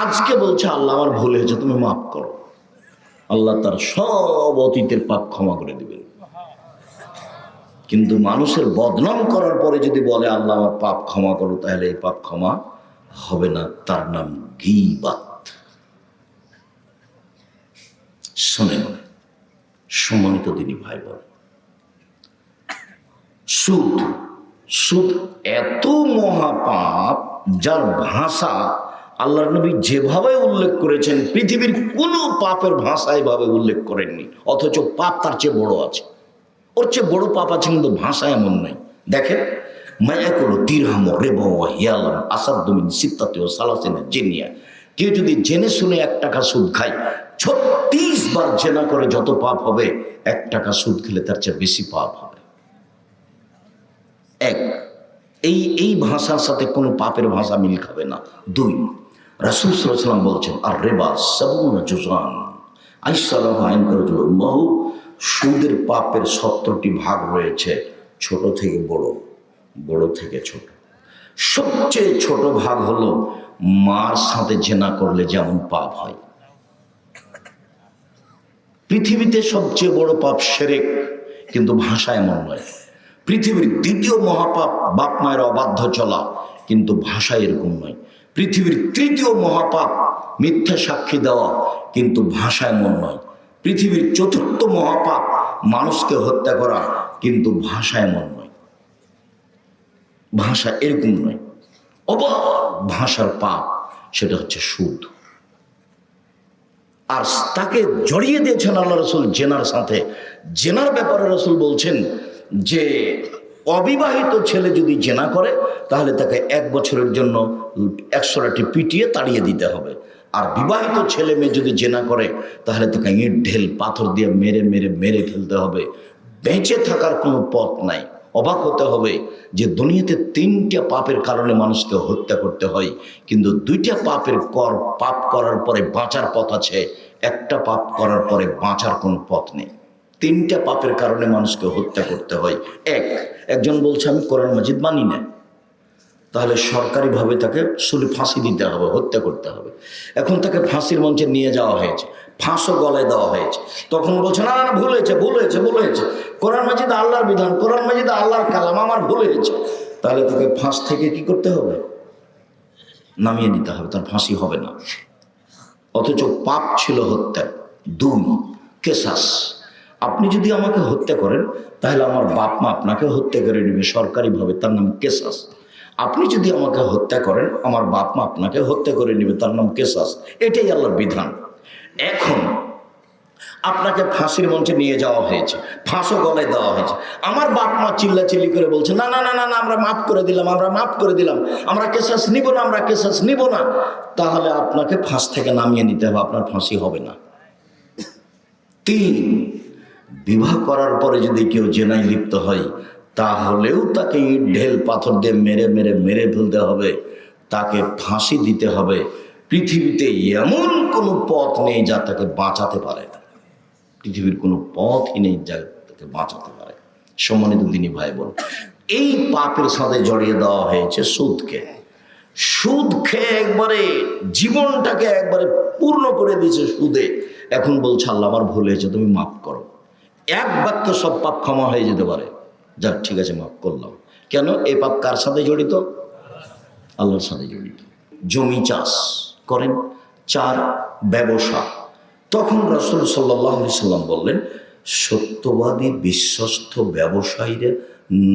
আজকে বলছে আল্লাহ আমার ভুল হয়েছে, তুমি মাফ করো। আল্লাহ তার সব অতীতের পাপ ক্ষমা করে দিবেন। কিন্তু মানুষের বদনাম করার পরে যদি বলে আল্লাহ আমার পাপ ক্ষমা করো, তাহলে এই পাপ ক্ষমা হবে না, তার নাম গীবাত। শোনেন সম্মানিত দিনী ভাই বোন, সুদ সুদ এত মহাপাপ যার ভাষা আল্লাহর নবী যেভাবে উল্লেখ করেছেন পৃথিবীর কোনো পাপের ভাষা এভাবে উল্লেখ করেননি, অথচ পাপ তার চেয়ে বড় আছে। ওর চেয়ে বড় পাপ আছে, কিন্তু ভাষা এমন নয়। দেখেন, মায়া করো দিরহাম রেবা হিয়ালাম আসাদুমিন সিত্তাতে ও সালাসিনা জেনিয়া। কেউ যদি জেনে শুনে 1 টাকা সুদ খায়, 36 বার জেনা করে যত পাপ হবে, 1 টাকা সুদ খেলে তার চেয়ে বেশি পাপ হবে। এক, এই ভাষার সাথে কোনো পাপের ভাষা মিল খাবে না। 2, রাসূল সাল্লাল্লাহু আলাইহি ওয়াসাল্লাম বলছেন আর রেবা সাবুনা জুজান আইসালাহু আইন করে দিল বহু, সুদের পাপের 70টি ভাগ রয়েছে, ছোট থেকে বড়, বড় থেকে ছোট। সবচেয়ে ছোট ভাগ হলো মার সাথে জেনা করলে যেমন পাপ হয়। পৃথিবীতে সবচেয়ে বড় পাপ শিরক, কিন্তু ভাষা এমন নয়। পৃথিবীর 2য় মহাপাপ বাপ মায়ের অবাধ্য চলা, কিন্তু ভাষা এরকম নয়। পৃথিবীর 3য় মহাপাপ মিথ্যা সাক্ষী দেওয়া, কিন্তু ভাষা এমন নয়। পৃথিবীর 4র্থ মহাপাপ মানুষকে হত্যা করা, কিন্তু ভাষা এমন নয়। ভাষা এরকম নয়। অবাক ভাষার পাপ, সেটা হচ্ছে সুদ। আর তাকে জড়িয়ে দিয়েছেন আল্লাহ রাসূল জেনার সাথে। জেনার ব্যাপারে রাসূল বলছেন যে অবিবাহিত ছেলে যদি জেনা করে, তাহলে তাকে 1 বছরের জন্য 100 লাঠি পিটিয়ে তাড়িয়ে দিতে হবে। আর বিবাহিত ছেলে মেয়ে যদি জেনা করে, তাহলে তাকে ইট ঢেল পাথর দিয়ে মেরে মেরে মেরে ফেলতে হবে। বেঁচে থাকার কোনো পথ নাই। অবাক হতে হবে যে দুনিয়াতে 3টা পাপের কারণে মানুষকে হত্যা করতে হয়, কিন্তু 2টা পাপ করার পরে বাঁচার পথ আছে, 1টা পাপ করার পরে বাঁচার কোনো পথ নেই। 3টা পাপের কারণে মানুষকে হত্যা করতে হয়। একজন বলছে আমি কোরআন মাজিদ মানি না, তাহলে সরকারিভাবে তাকে ফাঁসি দিতে হবে, হত্যা করতে হবে। এখন তাকে ফাঁসির মঞ্চে নিয়ে যাওয়া হয়েছে, ফাঁসও গলায় দেওয়া হয়েছে। তখন বলছে না না ভুল হয়েছে, ভুল হয়েছে, ভুল হয়েছে, কোরআন মাজিদ আল্লাহর বিধান, কোরআন মাজিদ আল্লাহর কালাম, আমার ভুল হয়েছে। তাহলে তাকে ফাঁস থেকে কি করতে হবে? নামিয়ে নিতে হবে, তার ফাঁসি হবে না। অথচ পাপ ছিল হত্যা। 2, কেসাস। আপনি যদি আমাকে হত্যা করেন, তাহলে আমার বাপ মা আপনাকে হত্যা করে নেবে সরকারিভাবে, তার নাম কেসাস। আপনি যদি আমাকে হত্যা করেন, আমার বাপ মা আপনাকে হত্যা করে নেবে, তার নাম কেসাস। এটাই আল্লাহর বিধান। এখন আপনাকে ফাঁসির মঞ্চে নিয়ে যাওয়া হয়েছে, ফাঁসও গলায় দেওয়া হয়েছে। আমার বাপ মা চিল্লাচিল্লি করে বলছে না না না না না, আমরা মাফ করে দিলাম, আমরা মাফ করে দিলাম, আমরা কেসাস নিব না, আমরা কেসাস নিব না। তাহলে আপনাকে ফাঁস থেকে নামিয়ে নিতে হবে, আপনার ফাঁসি হবে না। 3, বিবাহ করার পরে যদি কেউ জেনায় লিপ্ত হয়, তাহলেও তাকে ইট ঢেল পাথর দিয়ে মেরে মেরে মেরে ফেলতে হবে, তাকে ফাঁসি দিতে হবে। পৃথিবীতে এমন কোনো পথ নেই যা তাকে বাঁচাতে পারে। পৃথিবীর কোনো পথই নেই যা তাকে বাঁচাতে পারে। সম্মানিত দিনী ভাই বোন, এই পাপের সাথে জড়িয়ে দেওয়া হয়েছে সুদকে। সুদ খেয়ে একবারে জীবনটাকে একবারে পূর্ণ করে দিয়েছে সুদে। এখন বলছে আল্লাহ আমার ভুল হয়েছে, তুমি মাফ করো। 1 বাক্যে সব পাপ ক্ষমা হয়ে যেতে পারে। যাক ঠিক আছে, মাফ করলাম। কেন? এই পাপ কার সাথে জড়িত? আল্লাহর সাথে জড়িত। জমি চাষ করেন, 4, ব্যবসা। তখন রাসূল সাল্লাল্লাহু আলাইহি সাল্লাম বললেন, সত্যবাদী বিশ্বস্ত ব্যবসায়ীরা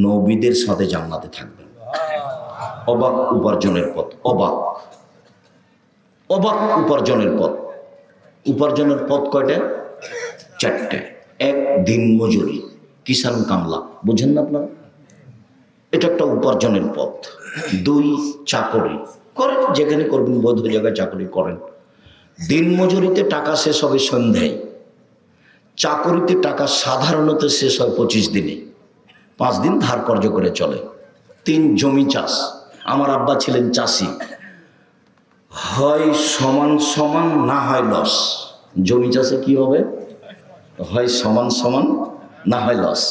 নবীদের সাথে জান্নাতে থাকবেন। অবাক উপার্জনের পথ, অবাক উপার্জনের পথ। উপার্জনের পথ কয়টা? 4টে। 1, দিন মজুরি, কিষান কামলা, বুঝেন না আপনারা? এটা একটা উপার্জনের পথ। 2, চাকরি করেন, যেখানে করবেন বৈধ জায়গায় চাকরি করেন। দিন মজুরিতে টাকা শেষ হবে সন্ধ্যায়, চাকরিতে টাকা সাধারণত শেষ হয় 25 দিনে, 5 দিন ধার কর্য করে চলে। 3, জমি চাষ। আমার আব্বা ছিলেন চাষি, হয় সমান সমান, না হয় লস। জমি চাষে কি হবে? হয় সমান সমান, না হয় লস।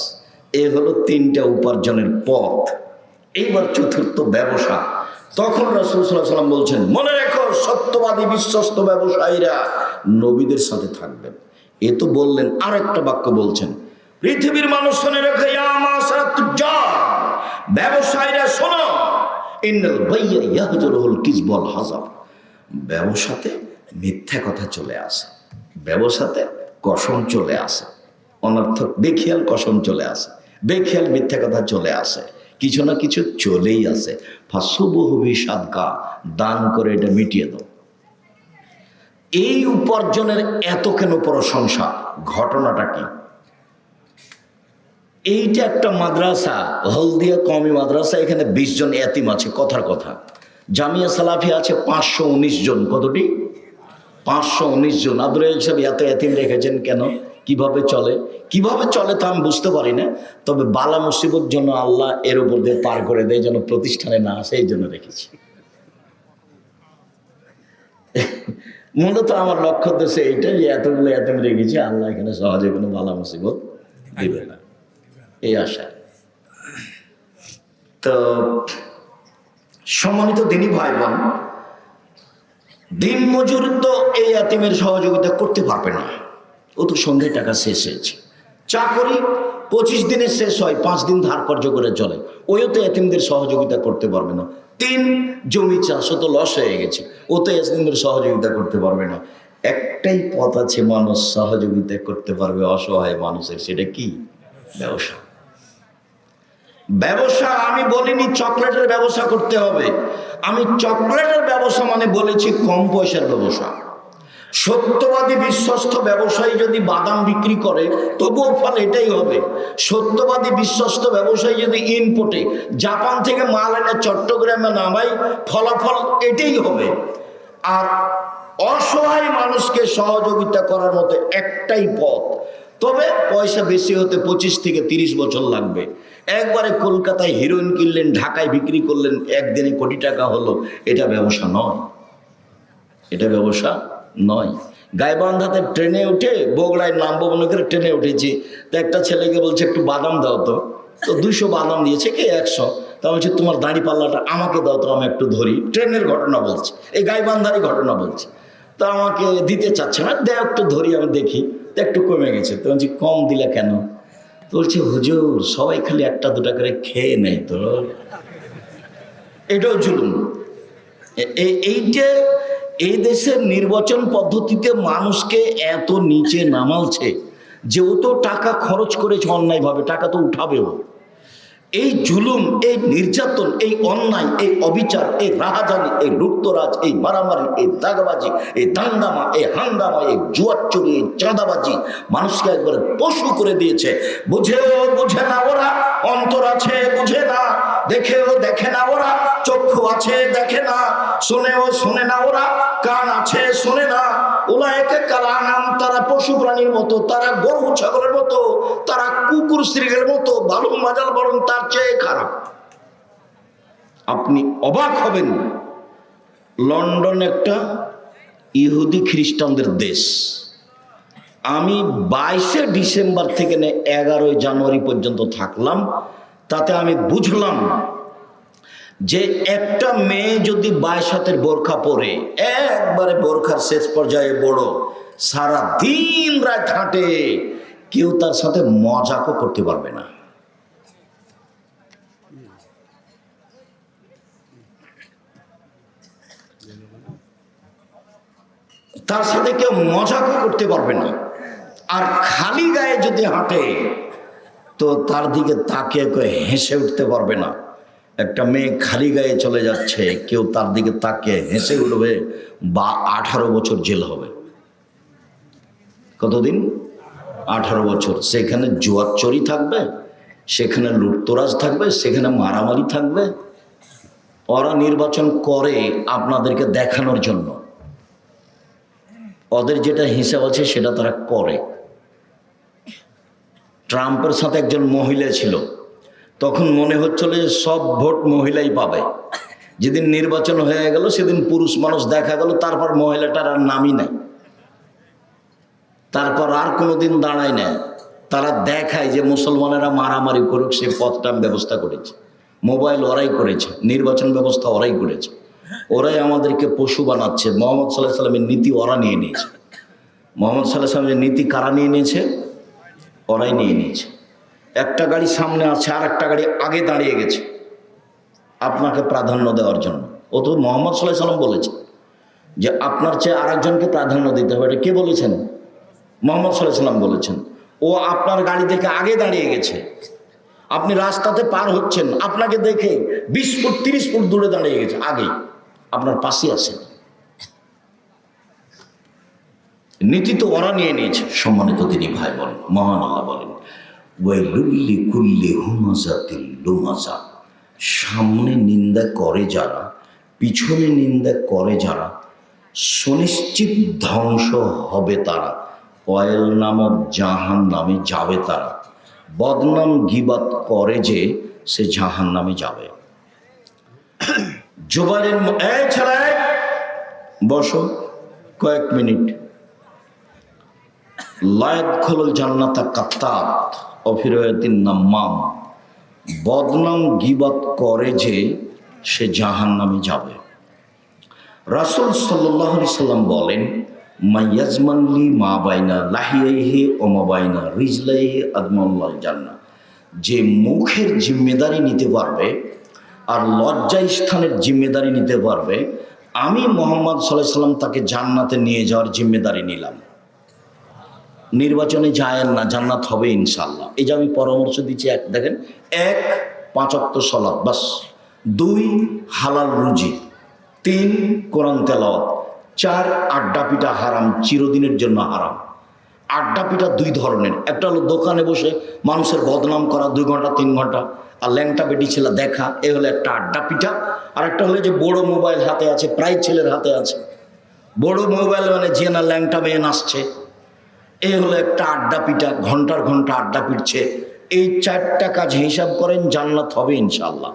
এ হলো তিনটা উপার্জনের পথ। এইবার চতুর্থ ব্যবসা। তখন রাসূল সাল্লাল্লাহু আলাইহি ওয়াসাল্লাম বলছেন, মনে রেখো সত্যবাদী বিশ্বস্ত ব্যবসায়ীরা নবীদের সাথে থাকবেন। এ তো বললেন, আর একটা বাক্য বলছেন, পৃথিবীর মানুষ শুনে রেখে, ইয়া মাশারাত তুজ্জার, ব্যবসায়ীরা শোনো, ইন্নাল বাইয়া ইয়াহজুরুল কিযব ওয়াল হাযাব, ব্যবসাতে মিথ্যা কথা চলে আসে, ব্যবসাতে কসম চলে আসে, অনর্থক বেখেয়াল কসম চলে আসে, বেখেয়াল মিথ্যা কথা চলে আসে, কিছু না কিছু চলেই আসে। ফাসুবুহু সাদকা, দান করে এটা মিটিয়ে দাও। এই উপার্জনের এত কেন প্রশংসা? ঘটনাটা কি? এইটা একটা মাদ্রাসা, হলদিয়া কওমি মাদ্রাসা, এখানে 20 জন এতিম আছে। কথার কথা, জামিয়া সালাফি আছে 519 জন। কতটি? 519 জন। আব্দুল রাজ্জাক সাহেব এত এতিম রেখেছেন কেন? কিভাবে চলে? কিভাবে চলে তা আমি বুঝতে পারি না, তবে বালা মুসিবত জন্য আল্লাহ এর উপর দিয়ে পার করে দেয়, যেন প্রতিষ্ঠানে না আসে, এই জন্য রেখেছি। মূলত আমার লক্ষ্য উদ্দেশ্য এইটা, যে এতগুলো এতিম রেখেছি, আল্লাহ এখানে সহজে কোনো বালা মুসিবত দিবে না, এই আশা। তো সম্মানিত দিনী ভাই বোন, দিন মজুর তো এই এতিমের সহযোগিতা করতে পারবে না, ও তো সন্ধ্যায় টাকা শেষ হয়েছে। চাকরি 25 দিনে শেষ হয়, 5 দিন ধার কর্য করে চলে, ওইও তো এতিমদের সহযোগিতা করতে পারবে না। 3 জমি চাষ, ও তো লস হয়ে গেছে, ও তো এতিমদের সহযোগিতা করতে পারবে না। একটাই পথ আছে মানুষ সহযোগিতা করতে পারবে অসহায় মানুষের, সেটা কি? ব্যবসা। ব্যবসা আমি বলিনি চকলেটের ব্যবসা করতে হবে, আমি চকলেটের ব্যবসা মানে বলেছি কম পয়সার ব্যবসা। সত্যবাদী বিশ্বস্ত ব্যবসায়ী যদি বাদাম বিক্রি করে তবুও ফল এটাই হবে। সত্যবাদী বিশ্বস্ত ব্যবসায়ী যদি ইনপুটে জাপান থেকে মাল এনে চট্টগ্রামে নামাই, ফলাফল এটাই হবে। আর অসহায় মানুষকে সহযোগিতা করার মতো একটাই পথ, তবে পয়সা বেশি হতে 25 থেকে 30 বছর লাগবে। একবারে কলকাতায় হিরোইন কিনলেন, ঢাকায় বিক্রি করলেন, একদিনে কোটি টাকা হলো, এটা ব্যবসা নয়, এটা ব্যবসা নয়। গাইবান্ধাতে ট্রেনে উঠে বগুড়ায় নামবো মনে করে ট্রেনে উঠেছি, তো একটা ছেলেকে বলছে একটু বাদাম দাও তো, 200 বাদাম দিয়েছে, কে 100, তা বলছে তোমার দাড়ি পাল্লাটা আমাকে দাও তো, আমি একটু ধরি। ট্রেনের ঘটনা বলছে, এই গাইবান্ধারই ঘটনা বলছে। তা আমাকে দিতে চাচ্ছে না, দেখ একটু ধরি, আমি দেখি, তো একটু কমে গেছে। তো বলছি কম দিলে কেন? তো বলছে হুজুর সবাই খালি 1-2টা করে খেয়ে নেয় তো, এটাও জুলুম। এইটা এই দেশের নির্বাচন পদ্ধতিতে মানুষকে এত নিচে নামালছে যে ও তো টাকা খরচ করেছে অন্যায়ভাবে, টাকা তো উঠাবেও। এই জুলুম, এই নির্যাতন, এই অন্যায়, এই অবিচার, এই রাহাজানি, এই লুটতরাজ, এই মারামারি, এই দাগাবাজি, এই দাঙ্গামা, এই হাঙ্গামা, এই জুয়াচুরি, এই চাঁদাবাজি মানুষকে একবারে পশু করে দিয়েছে। বুঝেও বুঝে না ওরা, অন্তর আছে বুঝে না, দেখেও দেখে না ওরা, চক্ষু আছে দেখে না, শোনেও শোনে না ওরা, কান আছে শোনে না। উলায়েকা কাল আনাম, তারা পশু প্রাণীর মতো, তারা গরু ছাগলের মতো, তারা কুকুর স্ত্রীর মতো, ভালো মাজাল বরং তার চেয়ে খারাপ। আপনি অবাক হবেন, লন্ডন একটা ইহুদি খ্রিস্টানদের দেশ। আমি 22শে ডিসেম্বর থেকে 11ই জানুয়ারি পর্যন্ত থাকলাম, তাতে আমি বুঝলাম যে একটা মেয়ে যদি 22 হাতের বোরখা পরে, একবারে বোরখার শেষ পর্যায়ে বড়, সারা দিন রাত হাঁটে, কেউ তার সাথে মজাকও করতে পারবে না। তার সাথে কেউ মজাকও করতে পারবে না। আর খালি গায়ে যদি হাঁটে তো তার দিকে তাকিয়ে কেউ হেসে উঠতে পারবে না। একটা মেয়ে খালি গায়ে চলে যাচ্ছে, কেউ তার দিকে তাকিয়ে হেসে উঠবে, বা 18 বছর জেল হবে। কতদিন? 18 বছর। সেখানে জুয়াচুরি থাকবে, সেখানে লুটতরাজ থাকবে, সেখানে মারামারি থাকবে। ওরা নির্বাচন করে আপনাদেরকে দেখানোর জন্য, ওদের যেটা হিসাব আছে সেটা তারা করে। ট্রাম্পের সাথে একজন মহিলা ছিল, তখন মনে হচ্ছিল যে সব ভোট মহিলাই পাবে, যেদিন নির্বাচন হয়ে গেল সেদিন পুরুষ মানুষ দেখা গেল, তারপর মহিলাটার আর নামই নাই, তারপর আর কোনোদিন দাঁড়ায় না। তারা দেখায় যে মুসলমানেরা মারামারি করুক, সে পথটা ব্যবস্থা করেছে, মোবাইল ওরাই করেছে, নির্বাচন ব্যবস্থা ওরাই করেছে, ওরাই আমাদেরকে পশু বানাচ্ছে। মোহাম্মদ সাল্লাহ সাল্লামের নীতি ওরা নিয়ে নিয়েছে। মোহাম্মদ সাল্লাহ সাল্লামের নীতি কারা নিয়ে নিয়েছে? ওরাই নিয়ে নিয়েছে। একটা গাড়ি সামনে আছে, আর একটা গাড়ি আগে দাঁড়িয়ে গেছে আপনাকে প্রাধান্য দেওয়ার জন্য। ও তো মোহাম্মদ সাল্লাহ সাল্লাম বলেছে যে আপনার চেয়ে আরেকজনকে প্রাধান্য দিতে হবে। এটা কে বলেছেন? মোহাম্মদ সাল্লাহ সাল্লাম বলেছেন। ও আপনার গাড়ি দেখে আগে দাঁড়িয়ে গেছে, আপনি রাস্তাতে পার হচ্ছেন, আপনাকে দেখে 20 ফুট 30 ফুট দূরে দাঁড়িয়ে গেছে, আগে আপনার পাশে আছে। নীতি তো ওরা নিয়ে নিয়েছে। সম্মানিত তিনি ভাই বলেন, মহান আল্লাহ বলেন, ওয়াইলুল কুল্লি হুমাযাতিল লুমাযা, সামনে নিন্দা করে যারা, পিছনে নিন্দা করে যারা, সুনিশ্চিত ধ্বংস হবে তারা, ওয়াইল নামক জাহান নামে যাবে তারা। বদনাম গীবাত করে যে, সে জাহান নামে যাবে। জুবাইরের এই ছেলে বসো কয়েক মিনিট। লায়াদখুলুল জান্নাতা কাত্তাত ওয়া ফি রিওয়ায়াতিন নাম্মাম, বদনাম গীবাত করে যে সে জাহান্নামে যাবে। রাসূল সাল্লাল্লাহু আলাইহি সাল্লাম বলেন, মাইয়াজমানলি মা বাইনা লাহিয়াইহি ওয়া মা বাইনা রিজলাইহি আদমাল্লাল জান্নাহ, যে মুখের জিম্মেদারি নিতে পারবে আর লজ্জা স্থানের জিম্মেদারি নিতে পারবে, আমি মুহাম্মদ সাল্লাল্লাহু আলাইহি সাল্লাম তাকে জান্নাতে নিয়ে যাওয়ার জিম্মেদারি নিলাম। নির্বাচনে যায়েন না, জান্নাত হবে ইনশাআল্লাহ। এই যে আমি পরামর্শ দিচ্ছি, এক দেখেন, 1 5 ওয়াক্ত সালাত বাস, 2 হালাল রুজি, 3 কোরআন তেলাওয়াত, 4 আড্ডা পিটা হারাম, চিরদিনের জন্য হারাম। আড্ডা পিটা 2 ধরনের, একটা হলো দোকানে বসে মানুষের বদনাম করা 2 ঘন্টা 3 ঘন্টা আর ল্যাংটা বেটি ছেলে দেখা, এ হলো একটা আড্ডা পিটা। আর একটা হলো যে বড় মোবাইল হাতে আছে, প্রায় ছেলের হাতে আছে বড় মোবাইল, মানে যে না ল্যাংটা মেয়ে নাচছে, এই হলো একটা আড্ডা পিটা, ঘন্টার ঘন্টা আড্ডা পিটছে। এই 4টা কাজ হিসাব করেন, জান্নাত হবে ইনশাআল্লাহ।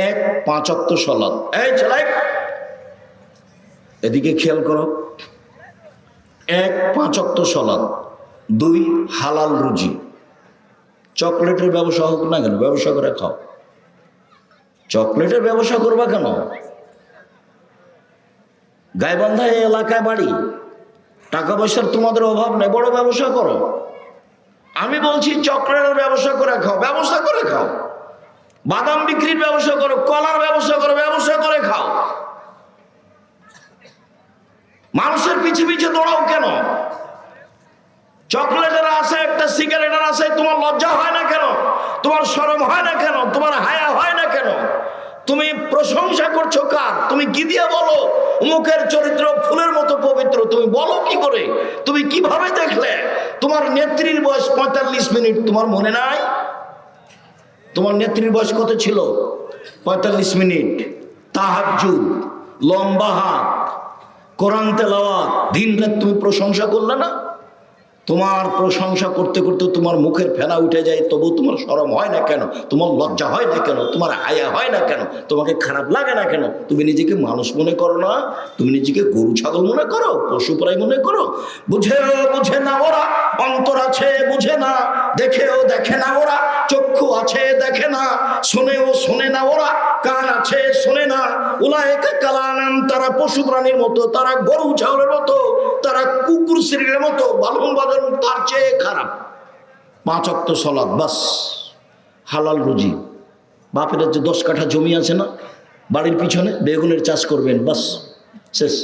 1 5 ওয়াক্ত সালাত, এই ছেলে এদিকে খেয়াল করো, 1 5 ওয়াক্ত সালাত, 2 হালাল রুজি। চকলেটের ব্যবসা হোক না কেন, ব্যবসা করে খাও। চকলেটের ব্যবসা করবা কেন? গাইবান্ধা এই এলাকায় বাড়ি, টাকা পয়সার তোমাদের অভাব নেই, বড় ব্যবসা করো। আমি বলছি চকলেটের ব্যবসা করে খাও, ব্যবসা করে খাও। বাদাম বিক্রির ব্যবসা করো, কলার ব্যবসা করো, ব্যবসা করে খাও। মানুষের পিছে পিছে দৌড়াও কেন? চকলেটের আছে, একটা সিগারেটের আছে, তোমার লজ্জা হয় না কেন? তোমার শরম হয় না কেন? তোমার হায়া হয় না কেন? তুমি প্রশংসা করছো কার? তুমি কি দিয়ে বলো মুখের চরিত্র ফুলের মতো পবিত্র? তুমি বলো কি করে? তুমি কিভাবে দেখলে? তোমার নেত্রীর বয়স 45 মিনিট, তোমার মনে নাই? তোমার নেত্রীর বয়স কত ছিল? 45 মিনিট। তাহাজ্জুদ, লম্বা হাত, কোরআন তেলাওয়াত, দিন রাত তুমি প্রশংসা করলে না? তোমার প্রশংসা করতে করতে তোমার মুখের ফেনা উঠে যায়, তবু তোমার শরম হয় না কেন? তোমার লজ্জা হয় না কেন? তোমার হায়া হয় না কেন? তোমাকে খারাপ লাগে না কেন? তুমি নিজেকে মানুষ মনে করো না? তুমি নিজেকে গরু ছাগল মনে করো, পশু প্রায় মনে করো? বুঝে না ওরা, অন্তর আছে বুঝে না, দেখেও দেখে না ওরা, চক্ষু আছে দেখে না, শোনেও শোনে না ওরা, কান আছে শোনে না। উলায়েকা কালানাম, তারা পশু প্রাণীর মতো, তারা গরু ছাগলের মতো, তারা কুকুর শ্রীর মতো, বালুন বাদন তার চেয়ে খারাপ। 5 ওয়াক্ত সালাত বাস, হালাল রুজি। বাপের যে 10 কাঠা জমি আছে না, বাড়ির পিছনে বেগুনের চাষ করবেন, বাস শেষ।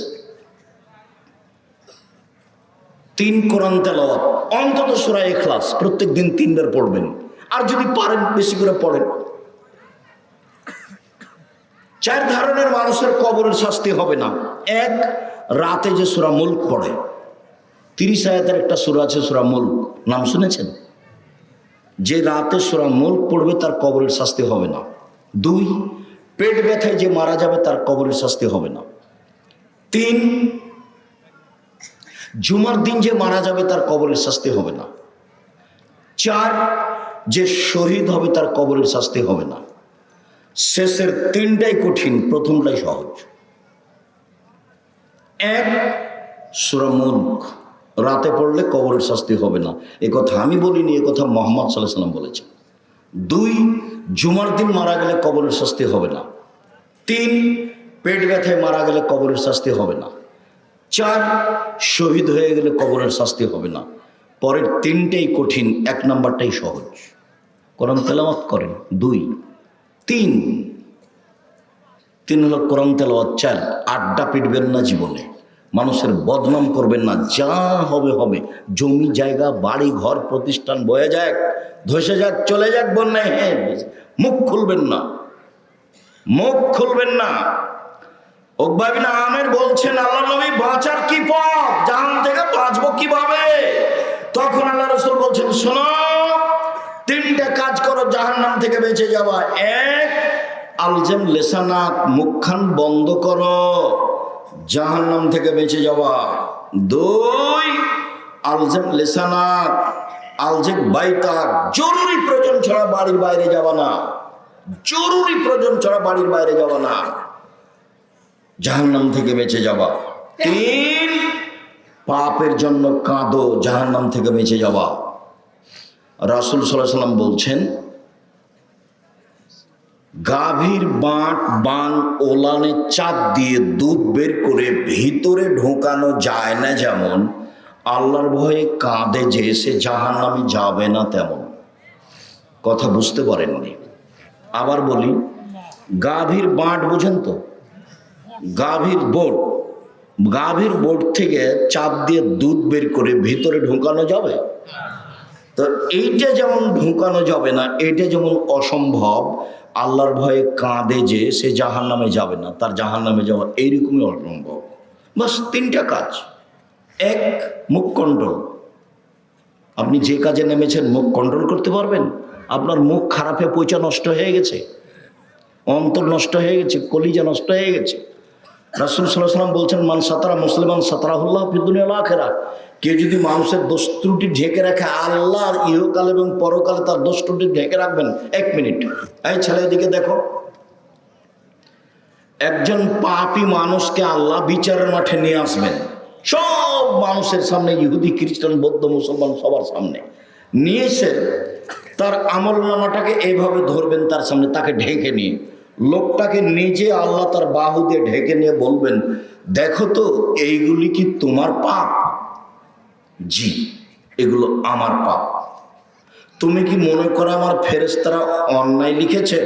3 কোরআন তেলাওয়াত, অন্তত সূরা ইখলাস প্রত্যেক দিন 3 বার পড়বেন, আর যদি পারেন বেশি করে পড়েন। 4 ধরনের মানুষের কবরের শাস্তি হবে না। 1, রাতে যে সূরা মুলক পড়ে, 30 আয়াতের একটা সূরা আছে সূরা মুলক, নাম শুনেছেন? যে রাতে সূরা মুলক পড়বে তার কবরের শাস্তি হবে না। 2, পেট ব্যথায় যে মারা যাবে তার কবরের শাস্তি হবে না। 3, জুমার দিন যে মারা যাবে তার কবরের শাস্তি হবে না। 4, যে শহীদ হবে তার কবরের শাস্তি হবে না। শেষের তিনটাই কঠিন, প্রথমটাই সহজ। এক, সূরা মুলক, রাতে পড়লে কবরের শাস্তি হবে না। এ কথা আমি বলিনি, এ কথা মুহাম্মদ সাল্লাল্লাহু আলাইহি ওয়াসাল্লাম বলেছেন। দুই, জুমার দিন মারা গেলে কবরের শাস্তি হবে না। তিন, পেট ব্যথায় মারা গেলে কবরের শাস্তি হবে না। চার, শহীদ হয়ে গেলে কবরের শাস্তি হবে না। পরের তিনটেই কঠিন, এক নাম্বারটাই সহজ। কোরআন তেলাওয়াত করেন। দুই, তিন হলো কোরআন তেলাওয়াত। চার, আড্ডা পিটবেন না জীবনে, মানুষের বদনাম করবেন না, যা হবে হবে। জমি জায়গা বাড়ি ঘর প্রতিষ্ঠান বয়ে যাক, ধসে যাক, চলে যাক বন্যায়, হ্যাঁ, মুখ খুলবেন না, মুখ খুলবেন না। উকবা বিন আমের বলছেন, আল্লাহ নবী বাঁচার কি পথ, জাহান্নাম থেকে বাঁচবো কিভাবে? তখন আল্লাহ রাসূল বলছেন, শোনো, তিনটা কাজ করো জাহান্নাম থেকে বেঁচে যাওয়া। এক, আলজাম লেসানাক, মুখখান বন্ধ করো জাহান্নাম থেকে বেঁচে যাওয়া। দুই, আলজাম লেসানাক আলজেক বাইতাক, জরুরি প্রয়োজন ছাড়া বাড়ির বাইরে যাওয়া না, জরুরি প্রয়োজন ছাড়া বাড়ির বাইরে যাওয়া না, জাহান্নাম থেকে বেঁচে যাওয়া। তিন, পাপের জন্য কাঁদো, জাহান্নাম থেকে বেঁচে যাওয়া। রাসূল সাল্লাল্লাহু আলাইহি ওয়াসাল্লাম বলছেন, গাভীর বান ওলানে চাপ দিয়ে দুধ বের করে ভিতরে ঢোকানো যায় না যেমন, আল্লাহর ভয়ে কাঁদে যে সে জাহান্নামে যাবে না তেমন। কথা বুঝতে পারেননি? আবার বলি, গাভীর বাঁট বুঝেন তো? গাভীর বোট থেকে চাপ দিয়ে দুধ বের করে ভিতরে ঢোকানো যাবে? তো এইটা যেমন ঢোকানো যাবে না, এইটা যেমন অসম্ভব, আল্লাহর ভয়ে কাঁদে যে সে জাহান্নামে যাবে না, তার জাহান্নামে যাওয়া এইরকমই অসম্ভব। বাস তিনটা কাজ। এক, মুখ কন্ট্রোল। আপনি যে কাজে নেমেছেন মুখ কন্ট্রোল করতে পারবেন? আপনার মুখ খারাপে পয়সা নষ্ট হয়ে গেছে, অন্তর নষ্ট হয়ে গেছে, কলিজা নষ্ট হয়ে গেছে। রাসূল সাল্লাল্লাহু আলাইহি ওয়াসাল্লাম বলছেন, মান সাতারা মুসলিমান সাতারাহুল্লাহ ফিদ দুনিয়া ওয়াল আখিরাহ। কেউ যদি মানুষের দোষ ত্রুটি ঢেকে রাখে, আল্লাহ ইহকাল এবং পরকালে তার দোষ ত্রুটি ঢেকে রাখবেন। এক মিনিট, এই ছেলে এদিকে দেখো। একজন পাপী মানুষকে আল্লাহ বিচারের মাঠে নিয়ে আসবেন, সব মানুষের সামনে, ইহুদি খ্রিস্টান বৌদ্ধ মুসলমান সবার সামনে নিয়ে এসে তার আমলনামাটাকে এভাবে ধরবেন তার সামনে, তাকে ঢেকে নিয়ে, লোকটাকে নিজে আল্লাহ তার বাহু দিয়ে ঢেকে নিয়ে বলবেন, দেখো তো এইগুলি কি তোমার পাপ? জি, এগুলো আমার পাপ। তুমি কি মনে করো আমার ফেরেশতারা অন্যায় লিখেছে?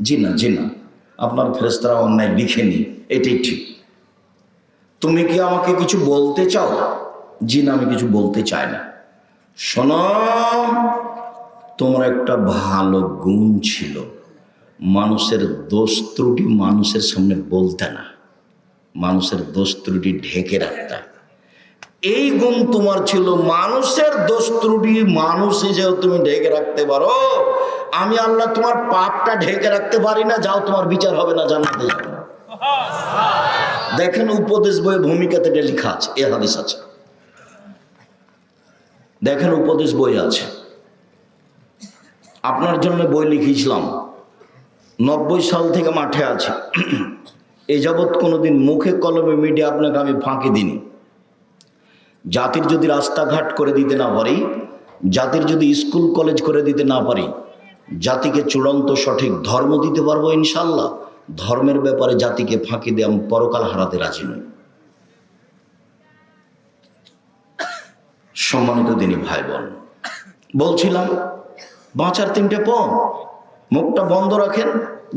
জি না, জি না, আপনার ফেরেশতারা অন্যায় লিখেনি, এটাই ঠিক। তুমি কি আমাকে কিছু বলতে চাও? জি না, আমি কিছু বলতে চাই না। শোনো, তোমার একটা ভালো গুণ ছিল, মানুষের দোষ ত্রুটি মানুষের সামনে বলতে না, মানুষের দোষ ত্রুটি ঢেকে রাখতে। এই গুণ তোমার ছিল, মানুষের দোষ ত্রুটি মানুষ হিসেবে তুমি ঢেকে রাখতে পারো। আমি আল্লাহ তোমার পাপটা ঢেকে রাখতে পারি না, যাও তোমার বিচার হবে না, জান্নাতে যাবে। দেখেন উপদেশ বইয়ে ভূমিকাতে এটা লেখা আছে, এ হাদিস আছে, দেখেন উপদেশ বই আছে। আপনার জন্য বই লিখেছিলাম, 90 সাল থেকে মাঠে আছি, এ যাবৎ কোনোদিন মুখে কলমে মিডিয়া আপনাকে আমি ফাঁকি দিইনি। জাতির যদি রাস্তাঘাট করে দিতে না পারি, জাতির যদি স্কুল কলেজ করে দিতে না পারি, জাতিকে চূড়ান্ত সঠিক ধর্ম দিতে পারবো ইনশাল্লাহ। ধর্মের ব্যাপারে জাতিকে ফাঁকি দিয়ে আমি পরকাল হারাতে রাজি নই। সম্মানিত দিনী ভাই বোন, বলছিলাম বাঁচার তিনটে পথ, মুখটা বন্ধ রাখেন,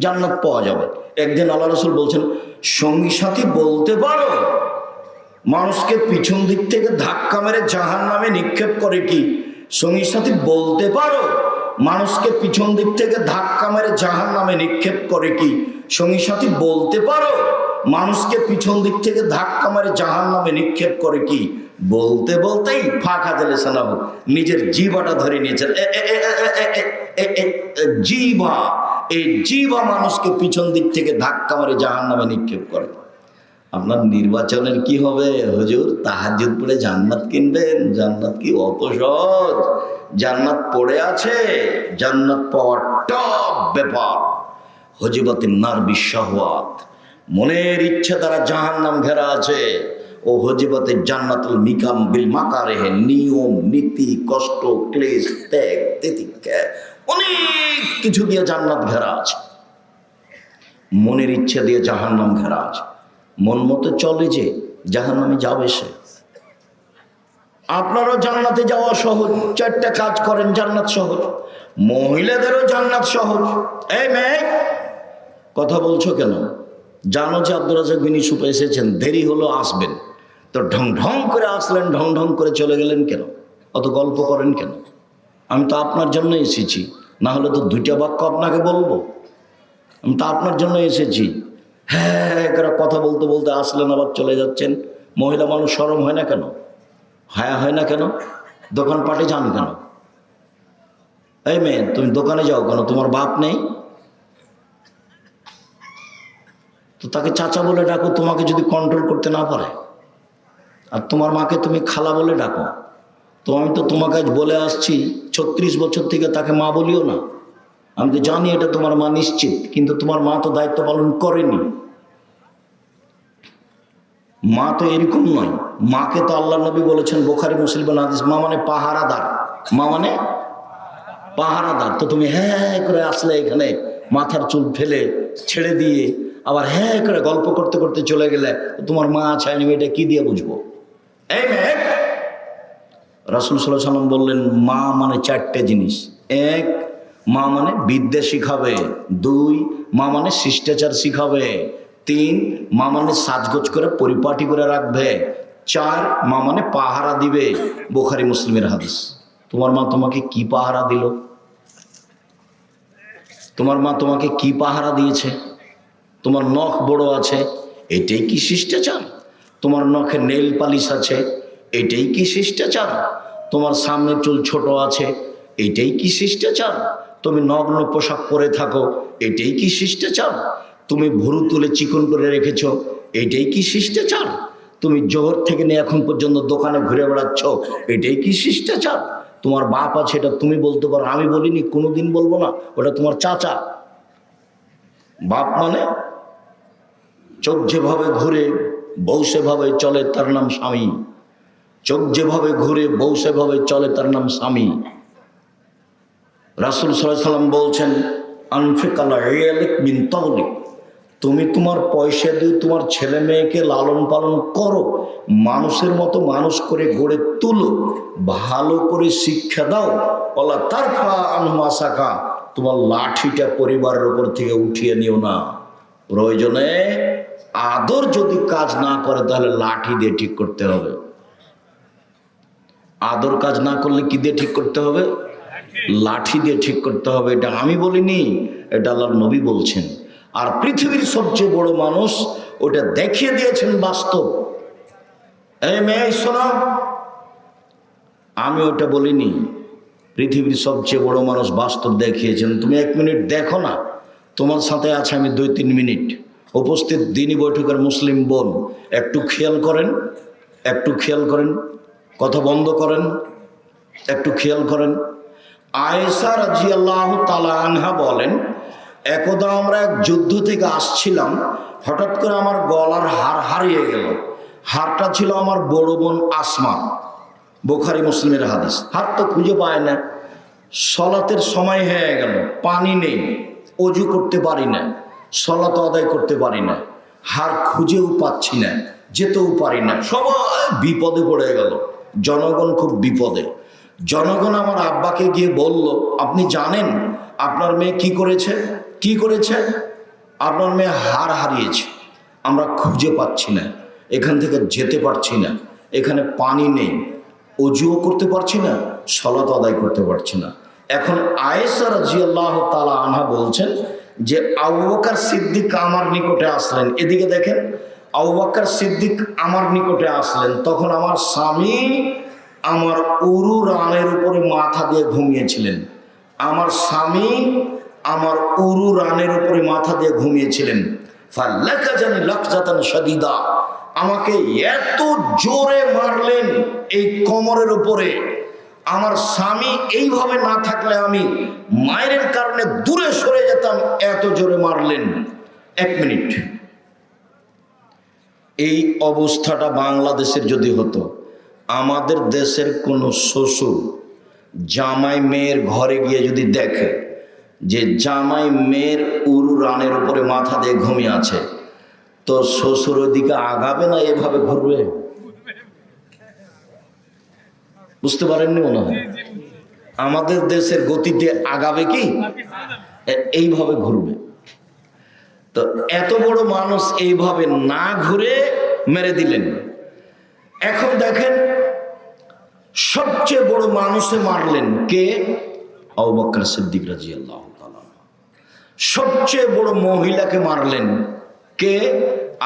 জান্নাত পাওয়া যাবে। একদিন আল্লাহ রাসূল বলছেন, সঙ্গী সাথী বলতে পারো মানুষকে পিছন দিক থেকে ধাক্কা মেরে জাহান্নামে নিক্ষেপ করে কি? সঙ্গী সাথী বলতে পারো মানুষকে পিছন দিক থেকে ধাক্কা মেরে জাহান্নামে নিক্ষেপ করে কি? সঙ্গী সাথী বলতে পারো মানুষকে পিছন দিক থেকে ধাক্কা মেরে জাহান্নামে নিক্ষেপ করে কি? বলতে বলতেই ফাঁকা দিলে সালাবো নিজের জিভাটা ধরে নিয়েছেন। জিভা, এই জিভা মানুষকে পিছন দিক থেকে ধাক্কা মেরে জাহান্নামে নিক্ষেপ করে। আপনার নির্বাচনের কি হবে হুজুর? তাহাজ্জুদ পড়ে জান্নাত কিনবেন? জান্নাত কি অত সহজ? জান্নাত পড়ে আছে, জান্নাত পাওয়ার টপ ব্যাপার। হজিবাতিন নার বিশাহওয়াত, মনের ইচ্ছা দ্বারা জাহান্নাম ঘেরা আছে। ও হজিবাতের জান্নাতুল মিকাম বিল মাকারেহে, নিয়ম নীতি কষ্ট ক্লেশ ত্যাগ তিতিক্ষা অনেক কিছু দিয়ে জান্নাত ঘেরা আছে। মনের ইচ্ছা দিয়ে জাহান্নাম ঘেরা আছে। মন মতো চলে যে জাহান্নামে যাবে সে। আপনারও জান্নাতে যাওয়া সহজ, 4টা কাজ করেন জান্নাত সহজ। মহিলাদেরও জান্নাত সহজ। এই মেয়ে, কথা বলছো কেন? জানো যে আব্দুর রাজ্জাক বিন ইউসুফ এসেছেন, দেরি হলো আসবেন, তো ঢং ঢং করে আসলেন, ঢং ঢং করে চলে গেলেন কেন? অত গল্প করেন কেন? আমি তো আপনার জন্য এসেছি, না হলে তো 2টা বাক্য আপনাকে বলবো। আমি তো আপনার জন্য এসেছি। হ্যাঁ করে কথা বলতে বলতে আসলেন, আবার চলে যাচ্ছেন। মহিলা মানুষ শরম হয় না কেন? হায়া হয় না কেন? দোকানপাটে যান কেন? এই মেয়ে, তুমি দোকানে যাও কেন? তোমার বাপ নেই? তো তাকে চাচা বলে ডাকো, তোমাকে যদি কন্ট্রোল করতে না পারে। আর তোমার মাকে তুমি খালা বলে ডাকো। তো আমি তো তোমাকে আজ বলে আসছি, 36 বছর থেকে তাকে মা বলিও না। আমি তো জানি এটা তোমার মা নিশ্চিত, কিন্তু তোমার মা তো দায়িত্ব পালন করেনি। মা তো এরকম নয়। মাকে তো আল্লাহ নবী বলেছেন, বুখারী মুসলিমের হাদিস, মা মানে পাহারাদার। মা মানে পাহারাদার। তো তুমি হ্যাঁ করে আসলে এখানে, মাথার চুল ফেলে ছেড়ে দিয়ে আবার হ্যাঁ করে গল্প করতে করতে চলে গেলে, তোমার মা আছে, আমি এটা কি দিয়ে বুঝবো? এই মেয়ে, রাসূল সাল্লাল্লাহু আলাইহি ওয়াসাল্লাম বললেন, মা মানে 4টে জিনিস। 1, মা মানে বিদ্যা শিখাবে। 2, মা মানে শিষ্টাচার শিখাবে। 3, মা মানে সাজগোজ করে পরিপাটি করে রাখবে। 4, মা মানে পাহারা দিবে। বুখারী মুসলিমের হাদিস। তোমার মা তোমাকে কি পাহারা দিল? তোমার মা তোমাকে কি পাহারা দিয়েছে? তোমার নখ বড় আছে, এটাই কি শিষ্টাচার? তোমার নখে নেল পালিশ আছে, এটাই কি শিষ্টাচার? তোমার সামনের চুল ছোট আছে, এটাই কি শিষ্টাচার? তুমি নগ্ন পোশাক পরে থাকো, এটাই কি শিষ্টাচার? তুমি ভুরু তুলে চিকন করে রেখেছো, এটাই কি শিষ্টাচার? তুমি জোহর থেকে নিয়ে এখন পর্যন্ত দোকানে ঘুরে বেড়াচ্ছ, এটাই কি শিষ্টাচার? তোমার বাপ আছে, এটা তুমি বলতে পারো, আমি বলিনি, কোনোদিন বলবো না, ওটা তোমার চাচা। বাপ মানে চোখ যেভাবে ঘুরে বউ সেভাবে চলে, তার নাম স্বামী। চোখ যেভাবে ঘুরে বউ সেভাবে চলে, তার নাম স্বামী। রাসূল সাল্লাল্লাহু আলাইহি ওয়াসাল্লাম বলছেন, আনফিক আলা ইয়ালিক বিন তাওলিক, তুমি তোমার পয়সা দিয়ে তোমার ছেলে মেয়েকে লালন পালন করো, মানুষের মতো মানুষ করে গড়ে তুলো, ভালো করে শিক্ষা দাও। ওয়ালা তারফা আনহু আসাকা, তোমার লাঠিটা পরিবারের উপর থেকে উঠিয়ে নিও না। প্রয়োজনে আদর যদি কাজ না করে, তাহলে লাঠি দিয়ে ঠিক করতে হবে। আদর কাজ না করলে কি দিয়ে ঠিক করতে হবে? লাঠি দিয়ে ঠিক করতে হবে। এটা আমি বলিনি, এটা আল্লাহর নবী বলছেন। আর পৃথিবীর সবচেয়ে বড় মানুষ ওটা দেখিয়ে দিয়েছেন বাস্তব। এই মেয়ে শোনো, আমি ওটা বলিনি। পৃথিবীর সবচেয়ে বড় মানুষ বাস্তব দেখিয়েছেন। তুমি 1 মিনিট দেখো না, তোমার সাথে আছে আমি 2-3 মিনিট। উপস্থিত দিনী বৈঠকের মুসলিম বোন, একটু খেয়াল করেন, একটু খেয়াল করেন, কথা বন্ধ করেন, একটু খেয়াল করেন। আয়েশা রাদিয়াল্লাহু তাআলা আনহা বলেন, একদা আমরা এক যুদ্ধ থেকে আসছিলাম, হঠাৎ করে আমার গলার হার হারিয়ে গেল। হারটা ছিল আমার বড় বোন আসমা। বুখারী মুসলিমের হাদিস। হার তো খুঁজে পায় না। সলাতের সময় হয়ে গেল, পানি নেই, অজু করতে পারি না, সলাত আদায় করতে পারি না, হার খুঁজেও পাচ্ছি না, যেতেও পারি না, সবাই বিপদে পড়ে গেল। জনগণ খুব বিপদে। জনগণ আমার আব্বাকে গিয়ে বলল, আপনি জানেন আপনার মেয়ে কি করেছে? কি করেছে? আপনার মেয়ে হার হারিয়েছে, আমরা খুঁজে পাচ্ছি না, এখান থেকে যেতে পারছি না, এখানে পানি নেই, অজুও করতে পারছি না, সলাত আদায় করতে পারছি না। এখন আয়েশা রাদিয়াল্লাহু তাআলা আনহা বলছেন যে আবু বকর সিদ্দিক আমার নিকটে আসলেন। এদিকে দেখেন, আবু বকর সিদ্দিক আমার নিকটে আসলেন। তখন আমার স্বামী আমার উরু রানের উপরে মাথা দিয়ে ঘুমিয়েছিলেন। আমার স্বামী আমার উরু রানের উপরে মাথা দিয়ে ঘুমিয়েছিলেন। ফালাকাজানি লাকজাতান শাদীদা, আমাকে এত জোরে মারলেন এই কোমরের উপরে, আমার স্বামী এইভাবে না থাকলে আমি মায়ের কারণে দূরে সরে যেতাম, এত জোরে মারলেন। 1 মিনিট। এই অবস্থাটা বাংলাদেশের যদি হতো, আমাদের দেশের কোনো শ্বশুর জামাই মেয়ের ঘরে গিয়ে যদি দেখে যে জামাই মেয়ের উরু রানের উপরে মাথা দিয়ে ঘুমিয়ে আছে, তো শ্বশুর ওদিকে আগাবে না এভাবে ঘুরবে? বুঝতে পারেননি মনে হয়? আমাদের দেশের গতিতে আগাবে কি? এইভাবে ঘুরবে। তো এত বড় মানুষ এইভাবে না ঘুরে মেরে দিলেন। এখন দেখেন সবচেয়ে বড় মানুষে মারলেন কে? আবু বকর সিদ্দিক রাদিয়াল্লাহু তাআলা। সবচেয়ে বড় মহিলাকে মারলেন কে?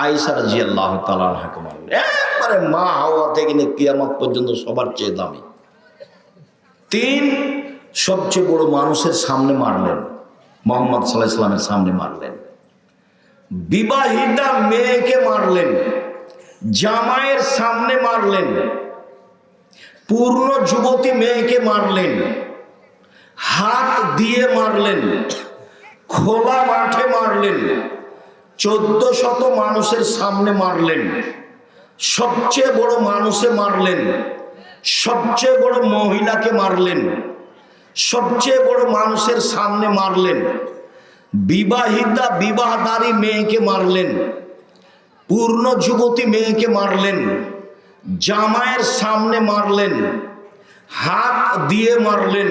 আয়েশা রাদিয়াল্লাহু তাআলা আনহাকে মারলেন। একবারে মা হাওয়া থেকে নিয়ে কিয়ামত পর্যন্ত সবার চেয়ে দামি। 3 সবচেয়ে বড় মানুষের সামনে মারলেন, মুহাম্মদ সাল্লাল্লাহু আলাইহি ওয়াসাল্লামের সামনে মারলেন। বিবাহিতা মেয়েকে মারলেন, জামাইয়ের সামনে মারলেন। পূর্ণ যুবতী মেয়েকে মারলেন, হাত দিয়ে মারলেন, খোলা মাঠে মারলেন, 1400 মানুষের সামনে মারলেন। সবচেয়ে বড় মানুষে মারলেন, সবচেয়ে বড় মহিলাকে মারলেন, সবচেয়ে বড় মানুষের সামনে মারলেন। বিবাহিতা বিবাহদারী মেয়েকে মারলেন, পূর্ণ যুবতী মেয়েকে মারলেন, জামাইয়ের সামনে মারলেন, হাত দিয়ে মারলেন,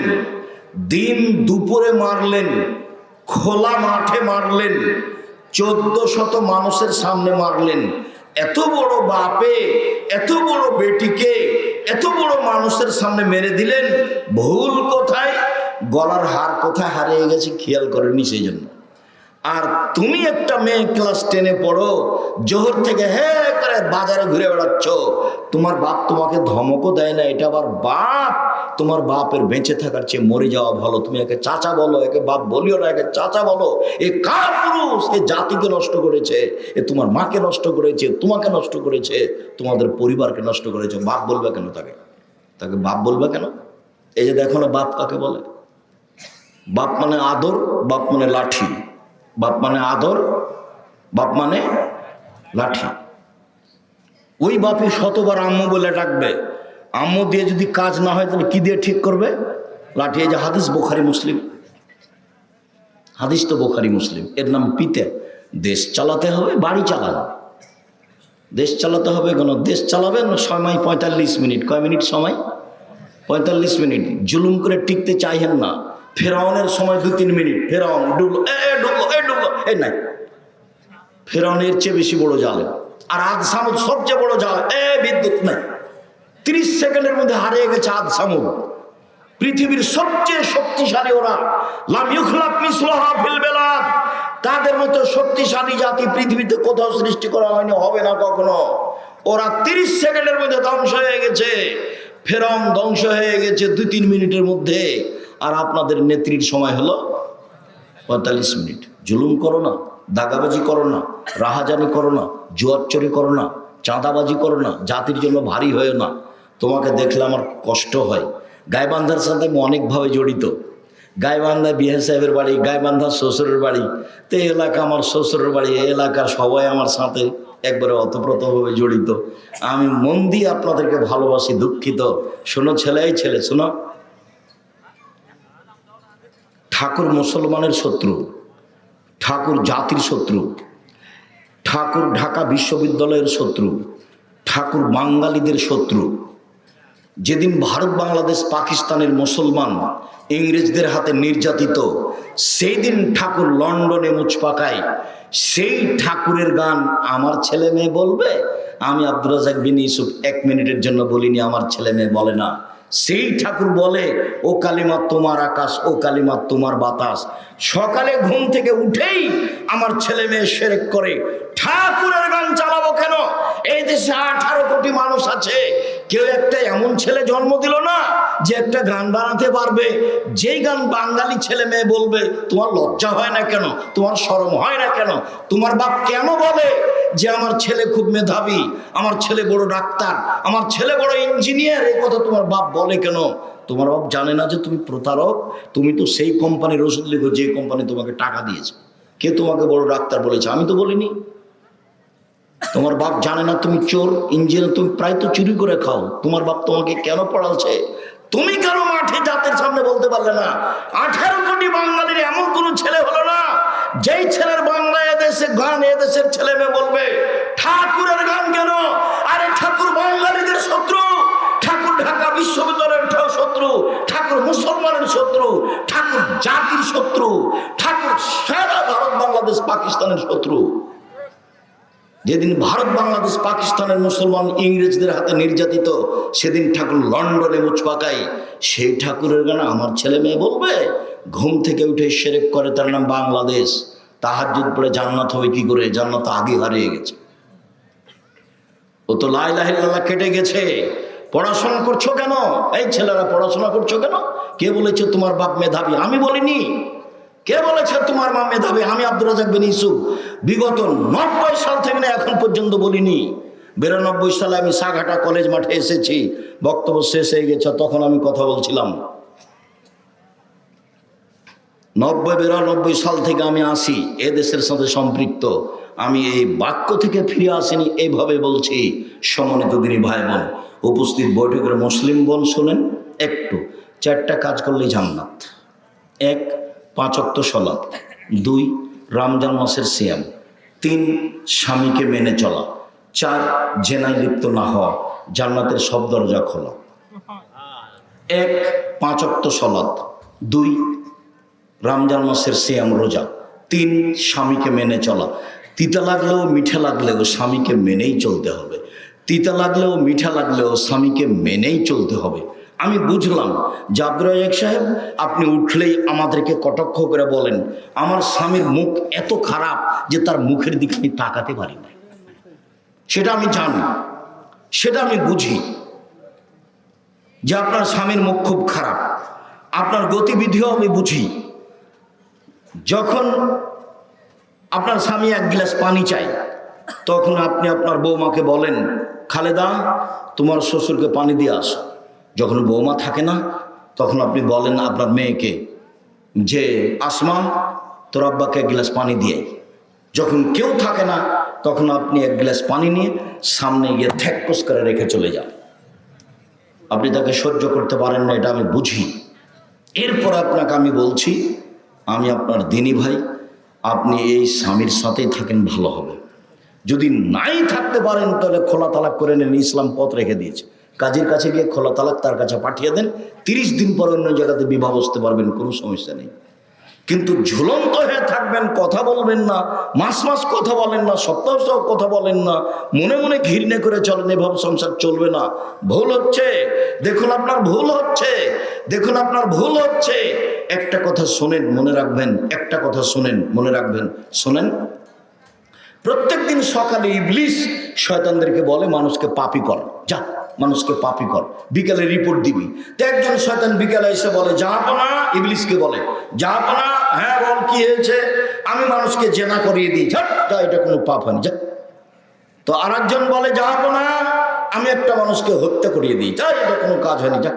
দিন দুপুরে মারলেন, খোলা মাঠে মারলেন, 1400 মানুষের সামনে মারলেন। এত বড় বাপে এত বড় বেটিকে এত বড় মানুষের সামনে মেরে দিলেন। ভুল কোথায়? গলার হার কোথায় হারিয়ে গেছে খেয়াল করেনি, সেই জন্য। আর তুমি একটা মেয়ে ক্লাস 10-এ পড়ো, জোহর থেকে হে করে বাজারে ঘুরে বেড়াচ্ছ, তোমার বাপ তোমাকে ধমকও দেয় না, এটা আবার বাপ। তোমার বাপের বেঁচে থাকার চেয়ে মরে যাওয়া ভালো। তুমি একে চাচা বলো, একে বাপ বলিও না, একে চাচা বলো। এ কার পুরুষ? এ জাতিকে নষ্ট করেছে, এ তোমার মাকে নষ্ট করেছে, তোমাকে নষ্ট করেছে, তোমাদের পরিবারকে নষ্ট করেছে। বাপ বলবে কেন তাকে? তাকে বাপ বলবে কেন? এই যে দেখো না বাপ কাকে বলে। বাপ মানে আদর, বাপ মানে লাঠি। বাপ মানে আদর, বাপ মানে লাঠি। ওই বাপই শতবার আম্মু বলে ডাকবে। আম্মু দিয়ে যদি কাজ না হয় তাহলে কি দিয়ে ঠিক করবে? লাঠি। এই যে হাদিস বুখারী মুসলিম, হাদিস তো বুখারী মুসলিম। এর নাম পিতে। দেশ চালাতে হবে, বাড়ি চালানো। দেশ চালাতে হবে কেন? দেশ চালাবেন সময় 45 মিনিট। কয় মিনিট সময়? 45 মিনিট। জুলুম করে টিকতে চাইেন না। ফেরাউনের সময় 2-3 মিনিট। ফেরাউন ডুবলো, ডুবলো, এই নাই। ফেরাউনের চেয়ে বেশি বড় জালেম। আর আদ সামুদ সবচেয়ে বড় জাল। বিদ্যুৎ নাই, 30 সেকেন্ডের মধ্যে হারিয়ে গেছে আদ সামুদ। পৃথিবীর সবচেয়ে শক্তিশালী ওরা। লাম ইউখলাক মিসলুহা ফিল বিলাদ। তাদের মতো শক্তিশালী জাতি পৃথিবীতে কোথাও সৃষ্টি করা হয়নি, হবে না কখনো। ওরা 30 সেকেন্ডের মধ্যে ধ্বংস হয়ে গেছে। ফেরাউন ধ্বংস হয়ে গেছে 2-3 মিনিটের মধ্যে। আর আপনাদের নেত্রীর সময় হলো 45 মিনিট। জুলুম করো না, দাগাবাজি করো না, রাহাজানি করো না, জুয়ারচুরি করো না, চাঁদাবাজি করো না, জাতির জন্য ভারী হয়ে না। তোমাকে দেখলে আমার কষ্ট হয়। গাইবান্ধার সাথে আমি অনেকভাবে জড়িত। গাইবান্ধা বিহার সাহেবের বাড়ি, গাইবান্ধা শ্বশুরের বাড়ি। তো এই এলাকা আমার শ্বশুরের বাড়ি। এই এলাকার সবাই আমার সাথে একবারে অতপ্রতভাবে জড়িত। আমি মন দিয়ে আপনাদেরকে ভালোবাসি, দুঃখিত। শোনো ছেলেই ছেলে, শোনো। ঠাকুর মুসলমানের শত্রু, ঠাকুর জাতির শত্রু, ঠাকুর ঢাকা বিশ্ববিদ্যালয়ের শত্রু, ঠাকুর বাঙালিদের শত্রু। যেদিন ভারত বাংলাদেশ পাকিস্তানের মুসলমান ইংরেজদের হাতে নির্যাতিত, সেই দিন ঠাকুর লন্ডনে মুচ পাকায়। সেই ঠাকুরের গান আমার ছেলে মেয়ে বলবে? আমি আব্দুর রাজ্জাক বিন ইউসুফ 1 মিনিটের জন্য বলিনি, আমার ছেলে মেয়ে বলে না। সেই ঠাকুর বলে, ও কালিমা তোমার আকাশ, ও কালিমা তোমার বাতাস। সকালে ঘুম থেকে উঠেই আমার ছেলে মেয়ে শিরক করে। ঠাকুরের গান চালাবো কেন? এই দেশে 18 কোটি মানুষ আছে, কেউ একটা এমন ছেলে জন্ম দিল না যে একটা গান বানাতে পারবে। যেই গান বাঙালি ছেলে মেয়ে বলবে, তোমার লজ্জা হয় না কেন? তোমার শরম হয় না কেন? তোমার বাপ কেন বলে যে আমার ছেলে খুব মেধাবী, আমার ছেলে বড় ডাক্তার, আমার ছেলে বড় ইঞ্জিনিয়ার? এই কথা তোমার বাপ বলে কেন? তোমার বাপ জানে না যে তুমি প্রতারক? তুমি তো সেই কোম্পানির ওষুধ লিখো যে কোম্পানি তোমাকে টাকা দিয়েছে। কে তোমাকে বড় ডাক্তার বলেছে? আমি তো বলিনি। তোমার বাপ জানে না তুমি চোর ইঞ্জিনিয়ার? তুমি প্রায় তো চুরি করে খাও। তোমার বাপ তোমাকে কেন পড়াচ্ছে? তুমি কেন মাঠে জাতের সামনে বলতে পারলে না? 18 কোটি বাঙালির এমন কোন ছেলে হলো না যেই ছেলের বাংলা এদেশে গান এদেশের ছেলে মেয়ে বলবে ঠাকুরের গান কেন? আরে ঠাকুর বাঙালিদের শত্রু, ঠাকুর ঢাকা বিশ্ববিদ্যালয়ের শত্রু, ঠাকুর মুসলমানের শত্রু, ঠাকুর জাতির শত্রু, ঠাকুর সারা ভারত বাংলাদেশ পাকিস্তানের শত্রু। যেদিন ভারত বাংলাদেশ পাকিস্তানের মুসলমান ইংরেজদের হাতে নির্যাতিত, সেদিন ঠাকুর লন্ডনে মুচ পাকাই। সেই ঠাকুরের গান আমার ছেলে মেয়ে বলবে? ঘুম থেকে উঠে শিরক করে, তার নাম বাংলাদেশ। তাহাজ্জুদ পড়ে জান্নাত হবে কি করে? জান্নাত আগে হারিয়ে গেছে। ও তো লা ইলাহা ইল্লাল্লাহ কেটে গেছে। পড়াশোনা করছো কেন? এই ছেলেরা পড়াশোনা করছো কেন? কে বলেছে তোমার বাপ মেধাবী? আমি বলিনি। কে বলেছে তোমার মা মেধাবী? আমি আব্দুর রাজ্জাক বিন ইউসুফ বিগত 90 সাল থেকে না এখন পর্যন্ত বলিনি। 92 সালে আমি সাঘাটা কলেজ মাঠে এসেছি, বক্তব্য শেষ হয়ে গেছে, তখন আমি কথা বলছিলাম। 92 সাল থেকে আমি আসি, এ দেশের সাথে সম্পৃক্ত। আমি এই বাক্য থেকে ফিরে আসিনি, এইভাবে বলছি। সম্মানিত দিনী ভাই বোন, উপস্থিত বৈঠকের মুসলিম বোন শোনেন একটু। 4টা কাজ করলেই জান্নাত। 1, 5 ওয়াক্ত সালাত। 2, রমজান মাসের সিয়াম। 3, স্বামীকে মেনে চলা। 4, জেনায় লিপ্ত না হওয়া। জান্নাতের সব দরজা খোলা। 1, 5 ওয়াক্ত সালাত। 2, রমজান মাসের সিয়াম রোজা। 3, স্বামীকে মেনে চলা। তিতা লাগলেও মিঠা লাগলেও স্বামীকে মেনেই চলতে হবে। তিতা লাগলেও মিঠা লাগলেও স্বামীকে মেনেই চলতে হবে। আমি বুঝলাম যে আব্দুর রাজ্জাক সাহেব আপনি উঠলেই আমাদেরকে কটাক্ষ করে বলেন আমার স্বামীর মুখ এত খারাপ যে তার মুখের দিকে আমি তাকাতে পারি না। সেটা আমি জানি, সেটা আমি বুঝি যে আপনার স্বামীর মুখ খুব খারাপ। আপনার গতিবিধিও আমি বুঝি। যখন আপনার স্বামী 1 গ্লাস পানি চায়, তখন আপনি আপনার বৌমাকে বলেন খালেদা তোমার শ্বশুরকে পানি দিয়ে আসো। যখন বৌমা থাকে না, তখন আপনি বলেন আপনার মেয়েকে যে আসমা তোর আব্বাকে 1 গ্লাস পানি দিয়ে। যখন কেউ থাকে না, তখন আপনি 1 গ্লাস পানি নিয়ে সামনে গিয়ে থ্যাকস করে রেখে চলে যান। আপনি তাকে সহ্য করতে পারেন না, এটা আমি বুঝি। এরপর আপনাকে আমি বলছি, আমি আপনার দিনী ভাই, আপনি এই স্বামীর সাথেই থাকেন, ভালো হবে। যদি নাই থাকতে পারেন তাহলে খোলা তালাক করে নেন, ইসলাম পথ রেখে দিয়েছে। কাজীর কাছে গিয়ে খোলা তালাক তার কাছে পাঠিয়ে দেন, 30 দিন পর অন্য জায়গাতে বিবাহ বসতে পারবেন, কোনো সমস্যা নেই। কিন্তু ঝুলন্ত হয়ে থাকবেন, কথা বলবেন না, মাস মাস কথা বলেন না, সপ্তাহ সপ্তাহ কথা বলেন না, মনে মনে ঘৃণা করে চলেন, এভাবে সংসার চলবে না। ভুল হচ্ছে, দেখুন আপনার ভুল হচ্ছে, দেখুন আপনার ভুল হচ্ছে। একটা কথা শোনেন, মনে রাখবেন, একটা কথা শোনেন, মনে রাখবেন, শোনেন। প্রত্যেক দিন সকালে ইবলিস শয়তানদেরকে বলে মানুষকে পাপী কর, যা মানুষকে পাপী কর, বিকালে রিপোর্ট দিবি। তো একজন শয়তান বিকালে এসে বলে জাহাপনা, ইবলিসকে বলে জাহাপনা, হ্যাঁ বল কি হয়েছে? আমি মানুষকে জেনা করিয়ে দিই, যা এটা কোনো পাপ হয়নি, যা। তো আর একজন বলে জাহাপনা, আমি একটা মানুষকে হত্যা করিয়ে দিই, যা এটা কোনো কাজ হয়নি, যা।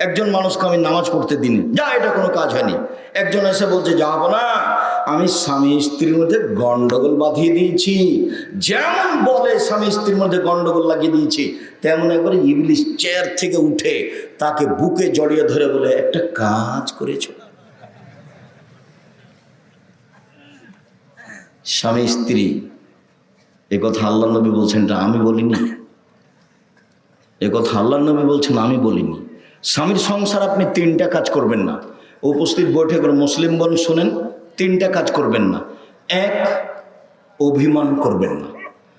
একজন মানুষকে আমি নামাজ পড়তে দিইনি, যা এটা কোনো কাজ হয়নি। একজন এসে বলছে জাহাপনা, আমি স্বামী স্ত্রীর মধ্যে গন্ডগোল বাঁধিয়ে দিয়েছি। যেমন বলে স্বামী স্ত্রীর মধ্যে গন্ডগোল লাগিয়ে দিয়েছি, তেমন একবার ইবলিস চেয়ার থেকে উঠে তাকে বুকে জড়িয়ে ধরে বলে একটা কাজ করেছ। স্বামী স্ত্রী এ কথা আল্লাহ নবী বলছেন, এটা আমি বলিনি। এ কথা আল্লাহ নবী বলছেন, আমি বলিনি। স্বামীর সংসার আপনি 3টা কাজ করবেন না। উপস্থিত বৈঠকের মুসলিম বোন শোনেন, 3টা কাজ করবেন না। 1, অভিমান করবেন না।